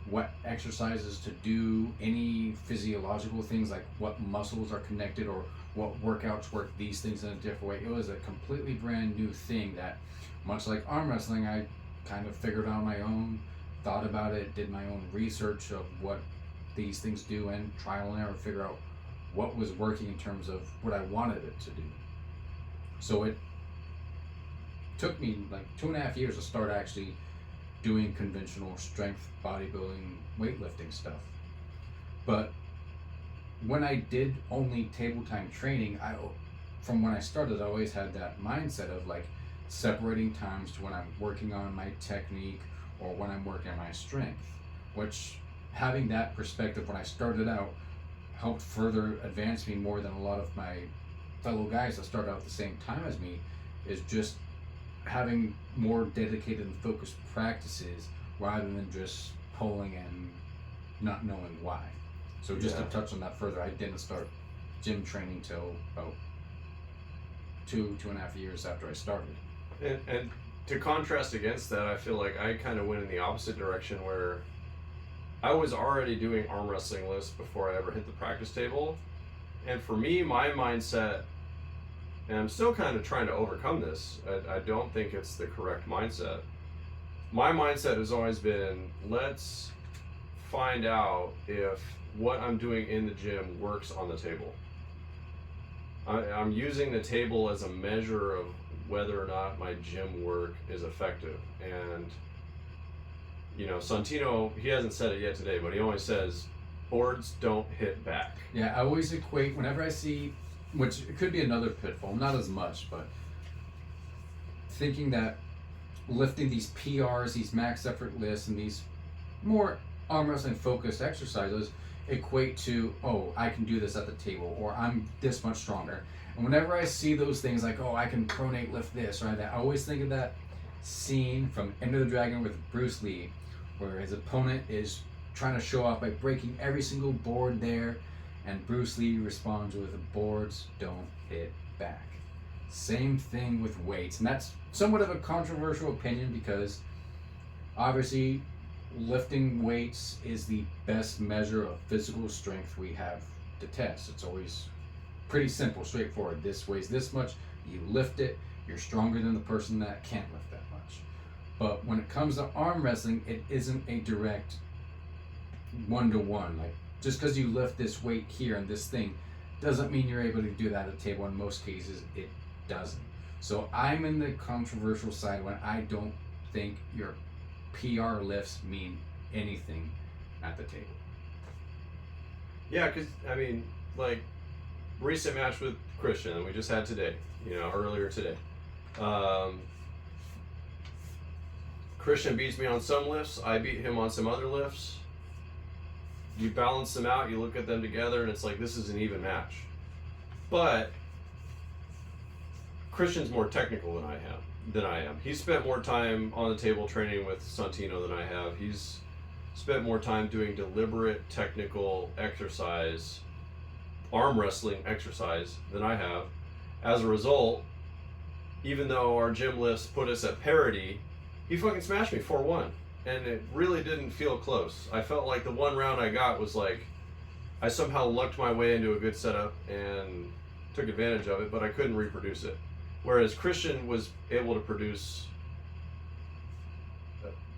what exercises to do, any physiological things like what muscles are connected or what workouts work these things in a different way. It was a completely brand new thing that, much like arm wrestling, I kind of figured out on my own, thought about it, did my own research of what these things do, and trial and error, figure out what was working in terms of what I wanted it to do. So it took me like 2.5 years to start actually doing conventional strength, bodybuilding, weightlifting stuff. But when I did only table time training, from when I started, I always had that mindset of like separating times to when I'm working on my technique or when I'm working on my strength, which having that perspective when I started out helped further advance me more than a lot of my fellow guys that started out at the same time as me, is just having more dedicated and focused practices rather than just pulling and not knowing why. So just to touch on that further, I didn't start gym training till about 2.5 years after I started. And to contrast against that, I feel like I kind of went in the opposite direction where I was already doing arm wrestling lifts before I ever hit the practice table. And for me, my mindset, and I'm still kind of trying to overcome this, I don't think it's the correct mindset. My mindset has always been, let's find out if what I'm doing in the gym works on the table. I'm using the table as a measure of whether or not my gym work is effective. And, you know, Sontino, he hasn't said it yet today, but he always says, boards don't hit back. Yeah, I always equate, whenever I see, which it could be another pitfall, not as much, but thinking that lifting these PRs, these max effort lifts, and these more arm wrestling focused exercises equate to, oh, I can do this at the table, or I'm this much stronger. And whenever I see those things like, oh, I can pronate lift this or that, I always think of that scene from Enter the Dragon with Bruce Lee, where his opponent is trying to show off by breaking every single board there, and Bruce Lee responds with, the boards don't hit back. Same thing with weights, and that's somewhat of a controversial opinion because obviously lifting weights is the best measure of physical strength we have to test. It's always pretty simple, straightforward. This weighs this much, you lift it, you're stronger than the person that can't lift that much. But when it comes to arm wrestling, it isn't a direct one-to-one. Like, just because you lift this weight here and this thing doesn't mean you're able to do that at a table. In most cases, it doesn't. So I'm in the controversial side when I don't think your PR lifts mean anything at the table. Yeah, because, I mean, like, recent match with Christian that we just had today, you know, earlier today. Christian beats me on some lifts, I beat him on some other lifts. You balance them out, you look at them together, and it's like, this is an even match. But Christian's more technical than I am. He's spent more time on the table training with Sontino than I have. He's spent more time doing deliberate technical exercise, arm wrestling exercise, than I have. As a result, even though our gym lifts put us at parity, he fucking smashed me 4-1. And it really didn't feel close. I felt like the one round I got was like I somehow lucked my way into a good setup and took advantage of it, but I couldn't reproduce it. Whereas Christian was able to produce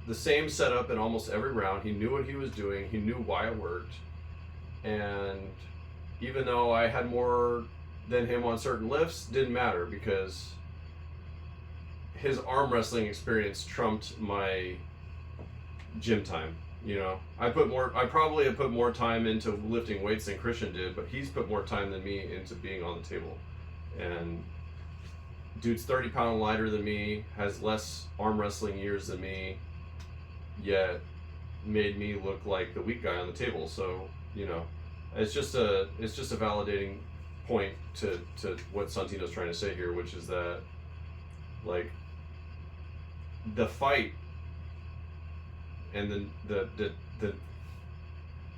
the same setup in almost every round. He knew what he was doing. He knew why it worked. And even though I had more than him on certain lifts, didn't matter because his arm wrestling experience trumped my gym time. You know, I probably have put more time into lifting weights than Christian did, but he's put more time than me into being on the table. And dude's 30 pounds lighter than me, has less arm wrestling years than me, yet made me look like the weak guy on the table. So, you know, it's just a validating point to what Sontino's trying to say here, which is that, like, the fight and then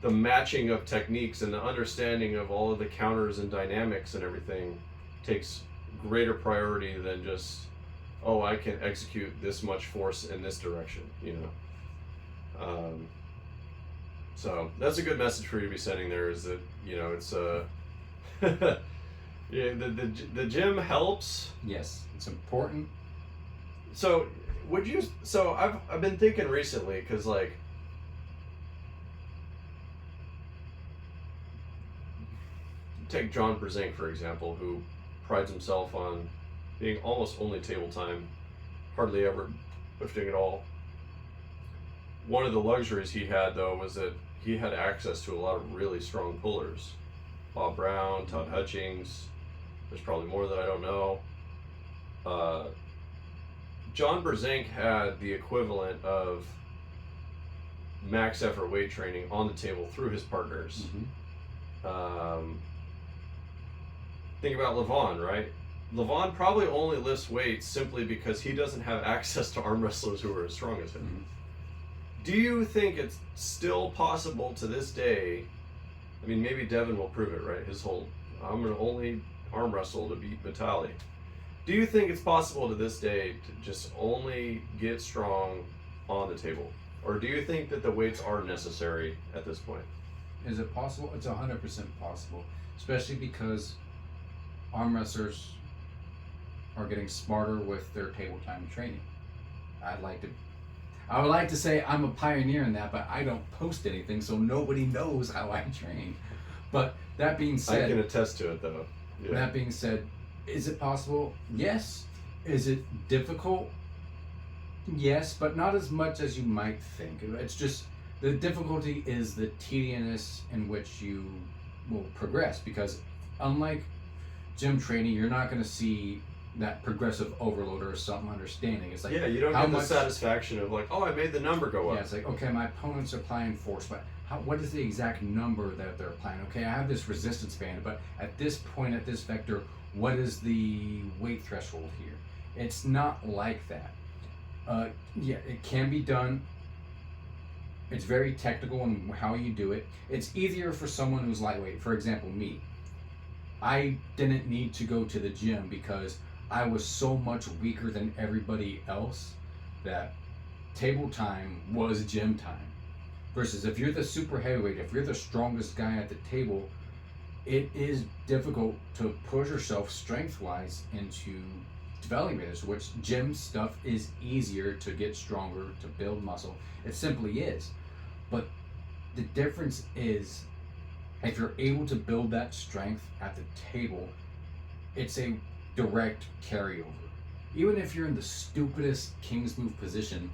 the matching of techniques and the understanding of all of the counters and dynamics and everything takes greater priority than just, oh, I can execute this much force in this direction, you know. So that's a good message for you to be sending there, is that, you know, it's yeah, the gym helps. Yes, it's important. So I've been thinking recently, because, like, take John Brzenk, for example, who prides himself on being almost only table time, hardly ever lifting at all. One of the luxuries he had, though, was that he had access to a lot of really strong pullers. Bob Brown, Todd Hutchings, there's probably more that I don't know. John Brzenk had the equivalent of max effort weight training on the table through his partners. Think about Levon, right? Levon probably only lifts weights simply because he doesn't have access to arm wrestlers who are as strong as him. Do you think it's still possible to this day? I mean, maybe Devin will prove it, right? His whole, I'm going to only arm wrestle to beat Vitali. Do you think it's possible to this day to just only get strong on the table? Or do you think that the weights are necessary at this point? Is it possible? It's 100% possible, especially because arm wrestlers are getting smarter with their table time training. I would like to say I'm a pioneer in that, but I don't post anything, so nobody knows how I train. But that being said, I can attest to it, though. Yeah. That being said, is it possible? Yes. Is it difficult? Yes, but not as much as you might think. It's just, the difficulty is the tediousness in which you will progress, because unlike gym training, you're not going to see that progressive overload or some understanding. It's like, yeah, you don't get the satisfaction of, like, oh, I made the number go up. Yeah, it's like, okay, my opponent's applying force, but what is the exact number that they're applying? Okay, I have this resistance band, but at this point, at this vector, what is the weight threshold here? It's not like that. Yeah, it can be done. It's very technical in how you do it. It's easier for someone who's lightweight. For example, me. I didn't need to go to the gym because I was so much weaker than everybody else that table time was gym time. Versus if you're the super heavyweight, if you're the strongest guy at the table, it is difficult to push yourself strength-wise into developing this, which gym stuff is easier to get stronger, to build muscle. It simply is. But the difference is, if you're able to build that strength at the table, it's a direct carryover. Even if you're in the stupidest king's move position,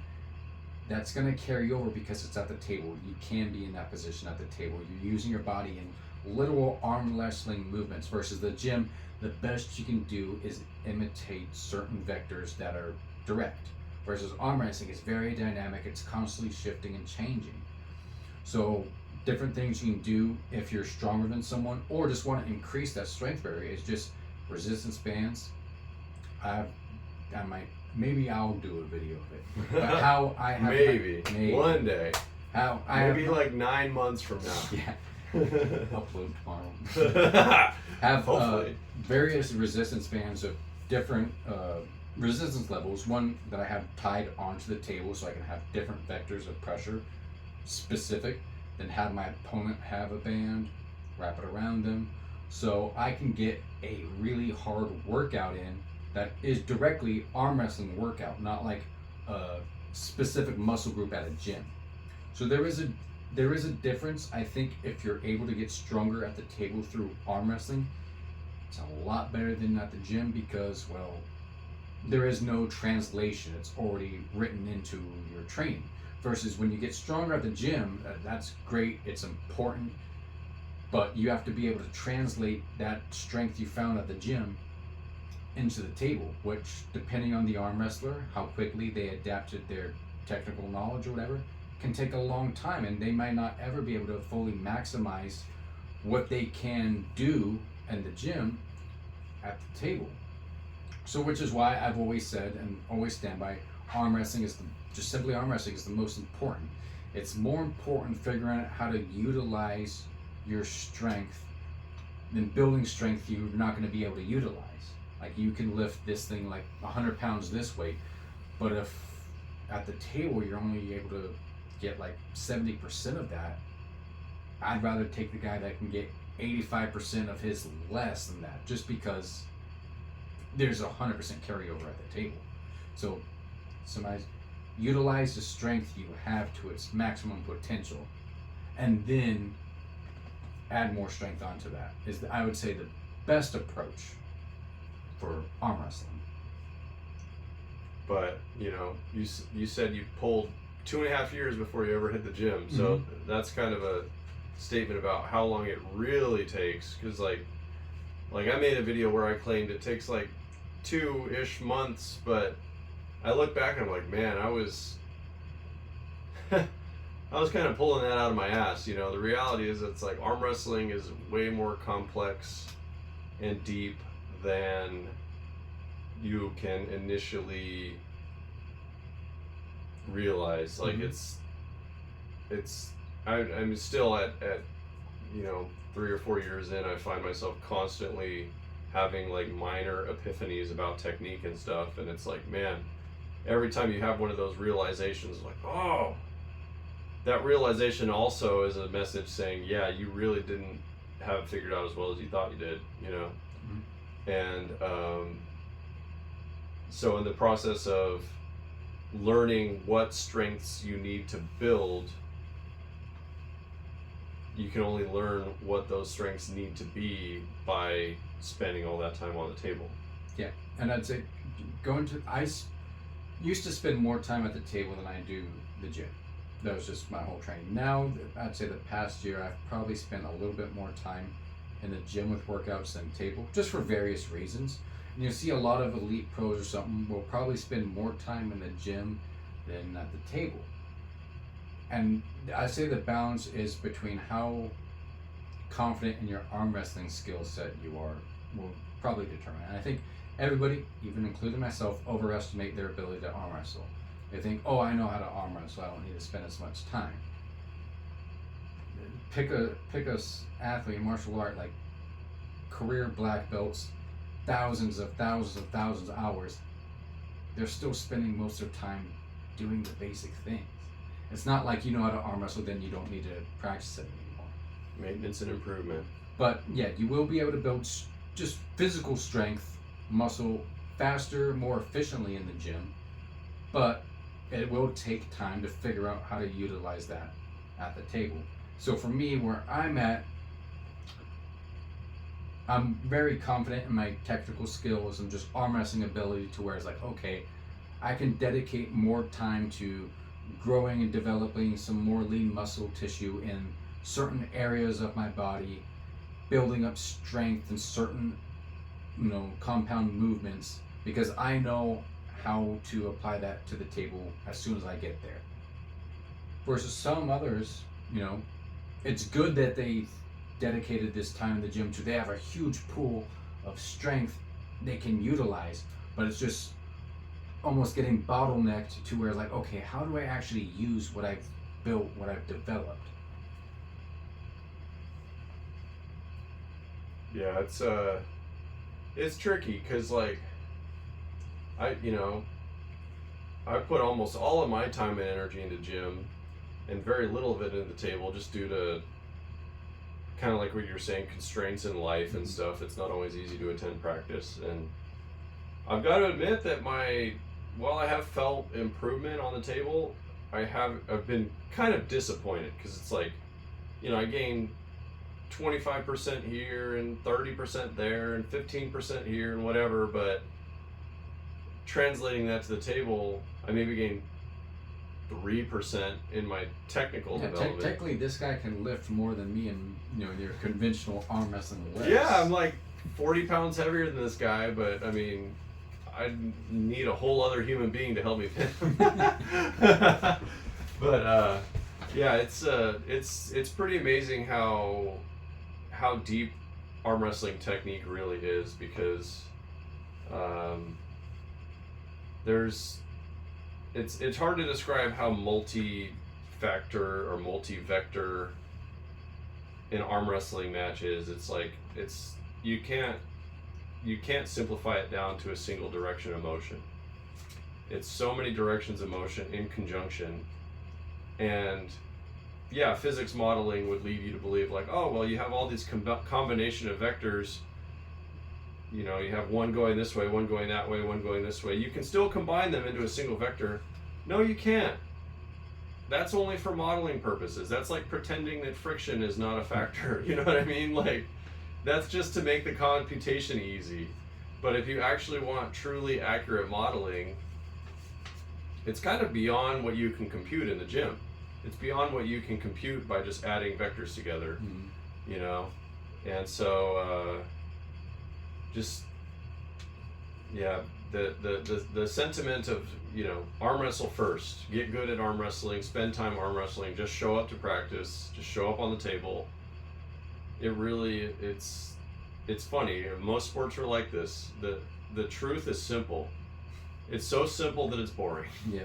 that's going to carry over because it's at the table. You can be in that position at the table. You're using your body in literal arm wrestling movements, versus the gym, the best you can do is imitate certain vectors that are direct. Versus arm wrestling is very dynamic. It's constantly shifting and changing. So different things you can do if you're stronger than someone or just want to increase that strength barrier is just resistance bands. Maybe I'll do a video of it. But how I have maybe one day. How maybe like 9 months from now. Yeah. Upload tomorrow. Have Hopefully. Various resistance bands of different resistance levels. One that I have tied onto the table so I can have different vectors of pressure specific, then have my opponent have a band, wrap it around them, so I can get a really hard workout in that is directly arm wrestling workout, not like a specific muscle group at a gym. So there is a difference. I think if you're able to get stronger at the table through arm wrestling, it's a lot better than at the gym because, well, there is no translation. It's already written into your training. Versus when you get stronger at the gym, that's great, it's important, but you have to be able to translate that strength you found at the gym into the table, which, depending on the arm wrestler, how quickly they adapted their technical knowledge or whatever, can take a long time, and they might not ever be able to fully maximize what they can do in the gym at the table. So, which is why I've always said and always stand by, arm wrestling is just simply arm wrestling is the most important. It's more important figuring out how to utilize your strength than building strength you're not going to be able to utilize. Like, you can lift this thing like 100 pounds this weight, but if at the table you're only able to get like 70% of that, I'd rather take the guy that can get 85% of his less than that, just because there's 100% carryover at the table. So sometimes utilize the strength you have to its maximum potential, and then add more strength onto that is, I would say, the best approach for arm wrestling. But you said you pulled 2.5 years before you ever hit the gym, so that's kind of a statement about how long it really takes. Because like I made a video where I claimed it takes like 2-ish months, but I look back and I'm like, man, I was kind of pulling that out of my ass. The reality is, it's like arm wrestling is way more complex and deep than you can initially realize. Like, I'm still at 3 or 4 years in, I find myself constantly having like minor epiphanies about technique and stuff, and it's like, man, every time you have one of those realizations, like, oh, that realization also is a message saying, yeah, you really didn't have it figured out as well as you thought you did, And so in the process of learning what strengths you need to build, you can only learn what those strengths need to be by spending all that time on the table. Yeah, and I'd say I used to spend more time at the table than I do the gym. That was just my whole training. Now, I'd say the past year, I've probably spent a little bit more time in the gym with workouts than table, just for various reasons. And you'll see a lot of elite pros or something will probably spend more time in the gym than at the table. And I say the balance is between how confident in your arm wrestling skill set you are will probably determine. And I think everybody, even including myself, overestimate their ability to arm wrestle. They think, oh, I know how to arm wrestle, I don't need to spend as much time. Pick a athlete in martial art, like career black belts, thousands of hours. They're still spending most of their time doing the basic things. It's not like you know how to arm wrestle, then you don't need to practice it anymore. Maintenance and improvement. But yeah, you will be able to build just physical strength, muscle, faster, more efficiently in the gym, but it will take time to figure out how to utilize that at the table. So for me, where I'm at, I'm very confident in my technical skills and just arm wrestling ability, to where it's like, okay, I can dedicate more time to growing and developing some more lean muscle tissue in certain areas of my body, building up strength in certain, compound movements, because I know how to apply that to the table as soon as I get there. Versus some others, it's good that they dedicated this time in the gym they have a huge pool of strength they can utilize, but it's just almost getting bottlenecked to where, like, okay, how do I actually use what I've built, what I've developed? Yeah, it's tricky, because like I put almost all of my time and energy into gym and very little of it into the table, just due to kind of like what you're saying, constraints in life and stuff. It's not always easy to attend practice, and I've got to admit that while I have felt improvement on the table, I've been kind of disappointed, because it's like, I gained 25% here and 30% there and 15% here and whatever, but translating that to the table, I maybe gained 3% in my technical development. Technically, this guy can lift more than me in your conventional arm wrestling lifts. Yeah, I'm like 40 pounds heavier than this guy, but I mean, I need a whole other human being to help me pin him. But yeah, it's pretty amazing how deep arm wrestling technique really is, because it's hard to describe how multi-factor or multi-vector an arm wrestling match is. It's like you can't simplify it down to a single direction of motion. It's so many directions of motion in conjunction, and yeah, physics modeling would lead you to believe like, oh well, you have all these combination of vectors. You have one going this way, one going that way, one going this way. You can still combine them into a single vector. No, you can't. That's only for modeling purposes. That's like pretending that friction is not a factor. You know what I mean? Like, that's just to make the computation easy. But if you actually want truly accurate modeling, it's kind of beyond what you can compute in the gym. It's beyond what you can compute by just adding vectors together. Mm-hmm. And so the sentiment of arm wrestle first, get good at arm wrestling, spend time arm wrestling, just show up to practice, just show up on the table. It's funny. Most sports are like this. The truth is simple. It's so simple that it's boring. Yeah.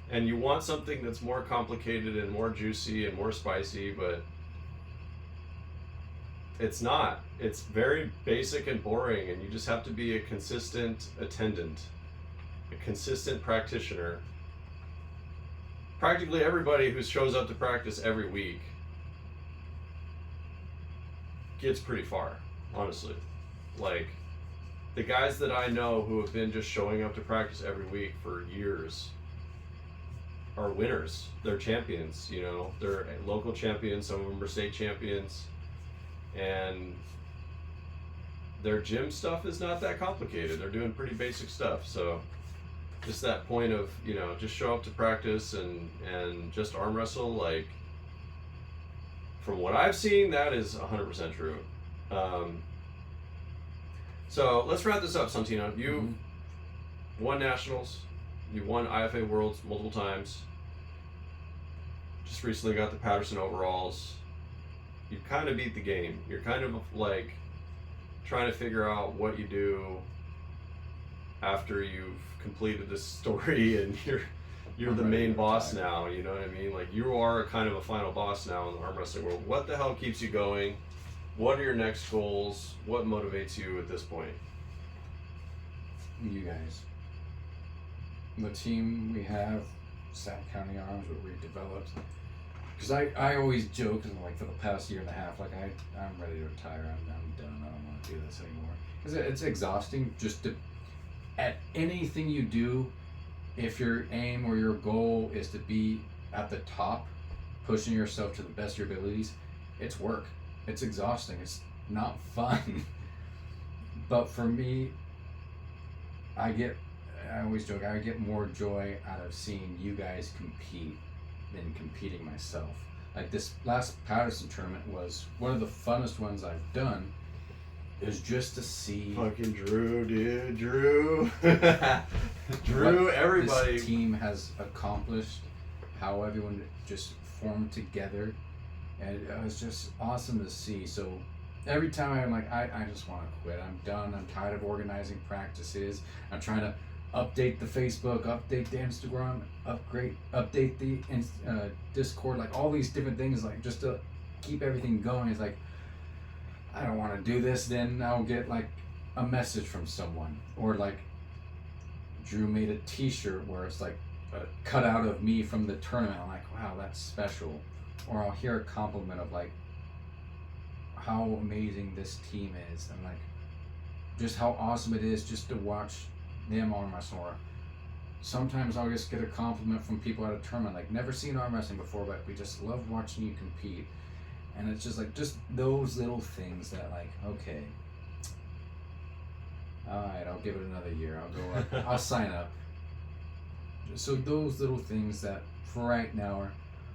And you want something that's more complicated and more juicy and more spicy, but it's not. It's very basic and boring, and you just have to be a consistent attendant, a consistent practitioner. Practically everybody who shows up to practice every week gets pretty far, honestly. Like, the guys that I know who have been just showing up to practice every week for years are winners. They're champions, they're local champions, some of them are state champions. And their gym stuff is not that complicated. They're doing pretty basic stuff. So just that point of, just show up to practice and just arm wrestle, like, from what I've seen, that is 100% true. So let's wrap this up, Sontino. You won nationals. You won IFA Worlds multiple times. Just recently got the Patterson overalls. You kind of beat the game. You're kind of like trying to figure out what you do after you've completed this story, and you're the main boss now. You know what I mean? Like, you are kind of a final boss now in the arm wrestling world. What the hell keeps you going? What are your next goals? What motivates you at this point? You guys. The team we have, Sac County Arms, what we've developed. Because I always joke, like, for the past year and a half, like, I'm ready to retire. I'm done. I don't want to do this anymore. Because it's exhausting just to, at anything you do, if your aim or your goal is to be at the top, pushing yourself to the best of your abilities, it's work. It's exhausting. It's not fun. But for me, I always joke, I get more joy out of seeing you guys compete than competing myself. Like, this last Patterson tournament was one of the funnest ones I've done. Is just to see fucking Drew, dude, Drew, everybody. This team has accomplished, how everyone just formed together, and it was just awesome to see. So every time I'm like, I just want to quit. I'm done. I'm tired of organizing practices. I'm trying to update the Facebook, update the Instagram, update the Discord, like all these different things, like just to keep everything going. It's like, I don't want to do this. Then I'll get like a message from someone, or like Drew made a t-shirt where it's like a cutout of me from the tournament. I'm like, wow, that's special. Or I'll hear a compliment of like, how amazing this team is, and like just how awesome it is just to watch them arm wrestle. Or sometimes I'll just get a compliment from people at a tournament, like never seen arm wrestling before, but we just love watching you compete. And it's just like just those little things that like, okay, all right, I'll give it another year. I'll go up. I'll sign up. So those little things that for right now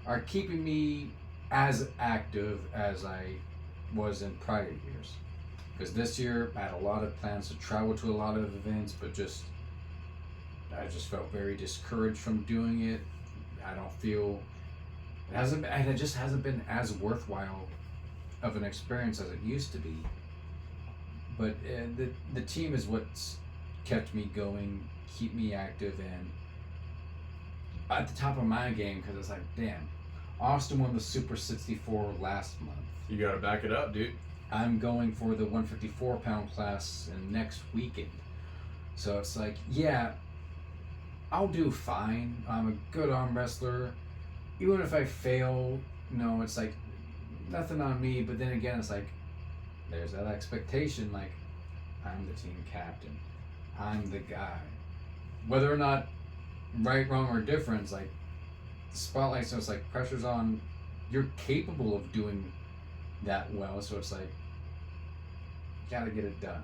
are keeping me as active as I was in prior years. Because this year I had a lot of plans to travel to a lot of events, but I just felt very discouraged from doing it. I don't feel it just hasn't been as worthwhile of an experience as it used to be. But the team is what's kept me going, keep me active, and at the top of my game, because it's like, damn, Austin won the Super 64 last month. You gotta back it up, dude. I'm going for the 154-pound class in next weekend. So it's like, yeah, I'll do fine. I'm a good arm wrestler. Even if I fail, it's like nothing on me. But then again, it's like there's that expectation, like I'm the team captain. I'm the guy. Whether or not right, wrong, or different, it's like the spotlight, so it's like pressure's on. You're capable of doing that well, so it's like you gotta get it done.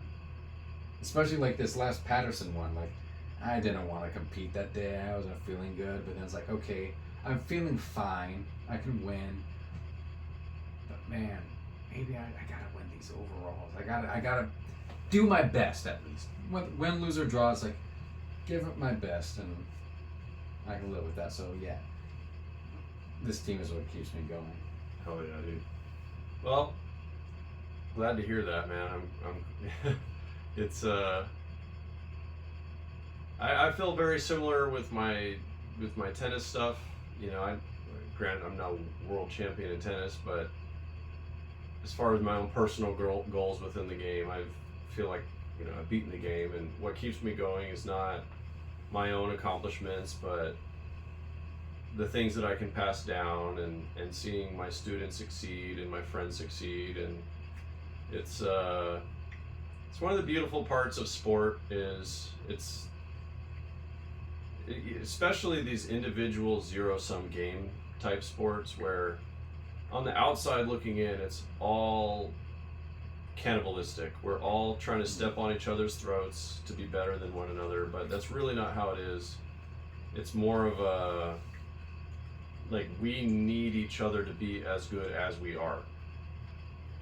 Especially like this last Patterson one, like I didn't want to compete that day. I wasn't feeling good, but then it's like, okay, I'm feeling fine. I can win, but man, maybe I gotta win these overalls. I gotta do my best at least. Win, lose, or draw, it's like give it my best, and I can live with that. So yeah, this team is what keeps me going. Hell yeah, dude. Well, glad to hear that, man. I'm it's I feel very similar with my tennis stuff. Granted, I'm not world champion in tennis, but as far as my own personal goals within the game, I feel like I've beaten the game, and what keeps me going is not my own accomplishments, but the things that I can pass down, and seeing my students succeed and my friends succeed. And it's one of the beautiful parts of sport is especially these individual zero-sum game type sports where on the outside looking in, it's all cannibalistic. We're all trying to step on each other's throats to be better than one another, but that's really not how it is. It's more of a, like, we need each other to be as good as we are.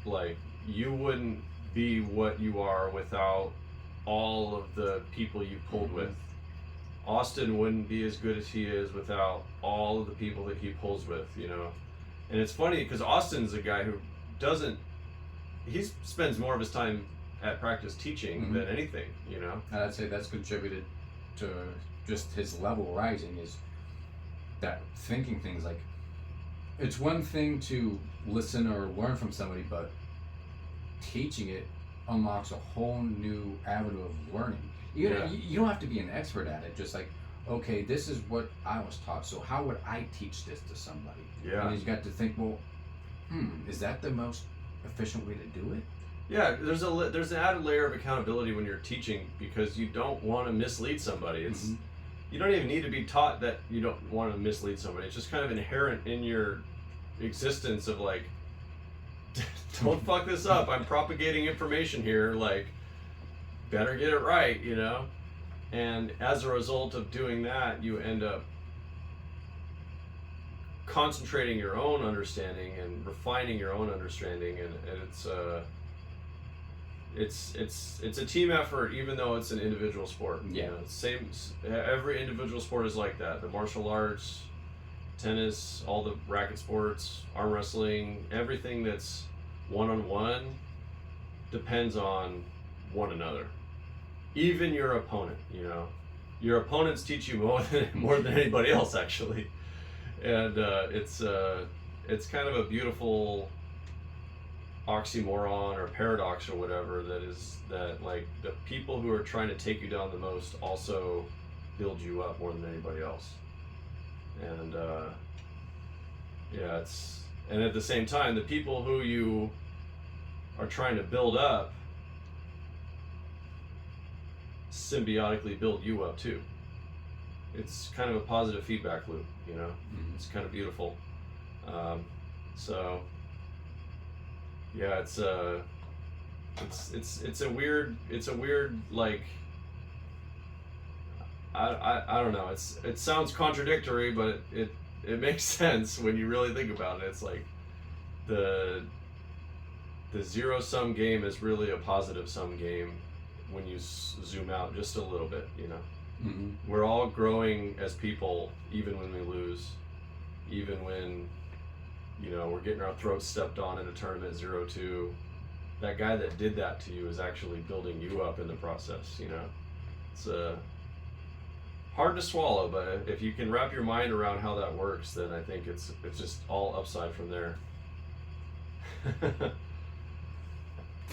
Like, you wouldn't be what you are without all of the people you pulled with. Austin wouldn't be as good as he is without all of the people that he pulls with, And it's funny because Austin's a guy who he spends more of his time at practice teaching than anything, And I'd say that's contributed to just his level rising, is that thinking things like, it's one thing to listen or learn from somebody, but teaching it unlocks a whole new avenue of learning. You don't have to be an expert at it, just like, okay, this is what I was taught, so how would I teach this to somebody? Yeah. And you got to think, well, is that the most efficient way to do it? Yeah, there's an added layer of accountability when you're teaching, because you don't want to mislead somebody. It's you don't even need to be taught that you don't want to mislead somebody. It's just kind of inherent in your existence of like, don't fuck this up. I'm propagating information here, like, better get it right, And as a result of doing that, you end up concentrating your own understanding and refining your own understanding, and it's a team effort, even though it's an individual sport. Yeah. Every individual sport is like that. The martial arts, tennis, all the racket sports, arm wrestling, everything that's one-on-one depends on one another. Even your opponent, your opponents teach you more than anybody else, actually. And it's kind of a beautiful oxymoron or paradox or whatever, that like the people who are trying to take you down the most also build you up more than anybody else. And and at the same time, the people who you are trying to build up symbiotically build you up too. It's kind of a positive feedback loop, you know. It's kind of beautiful. So yeah, it's a weird like, I don't know. It sounds contradictory, but it makes sense when you really think about it. It's like the zero-sum game is really a positive-sum game when you zoom out just a little bit, you know. We're all growing as people, even when we lose, even when, you know, we're getting our throats stepped on in a tournament 0-2. That guy that did that to you is actually building you up in the process, you know. It's hard to swallow, but if you can wrap your mind around how that works, then I think it's just all upside from there.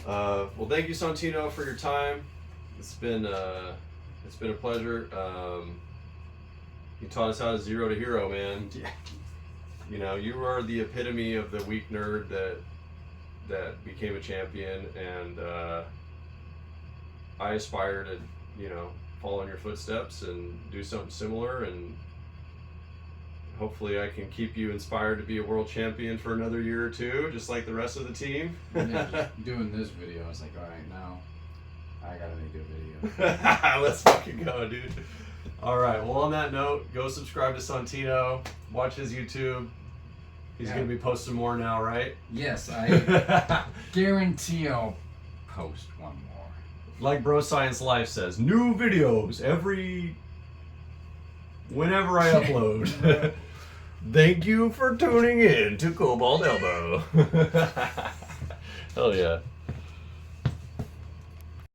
Well, thank you, Sontino, for your time. It's been a pleasure. You taught us how to zero to hero, man. Yeah. You know, you are the epitome of the weak nerd that became a champion, and I aspire to, you know, follow in your footsteps and do something similar, and hopefully I can keep you inspired to be a world champion for another year or two, just like the rest of the team. Yeah, just doing this video, I was like, all right, now I gotta make a video. Let's fucking go, dude. All right, well, on that note, go subscribe to Sontino, watch his YouTube. He's gonna be posting more now, right? Yes, I guarantee I'll post one more. Like Bro Science Life says, new videos whenever I upload. Thank you for tuning in to Cobalt Elbow. Hell yeah.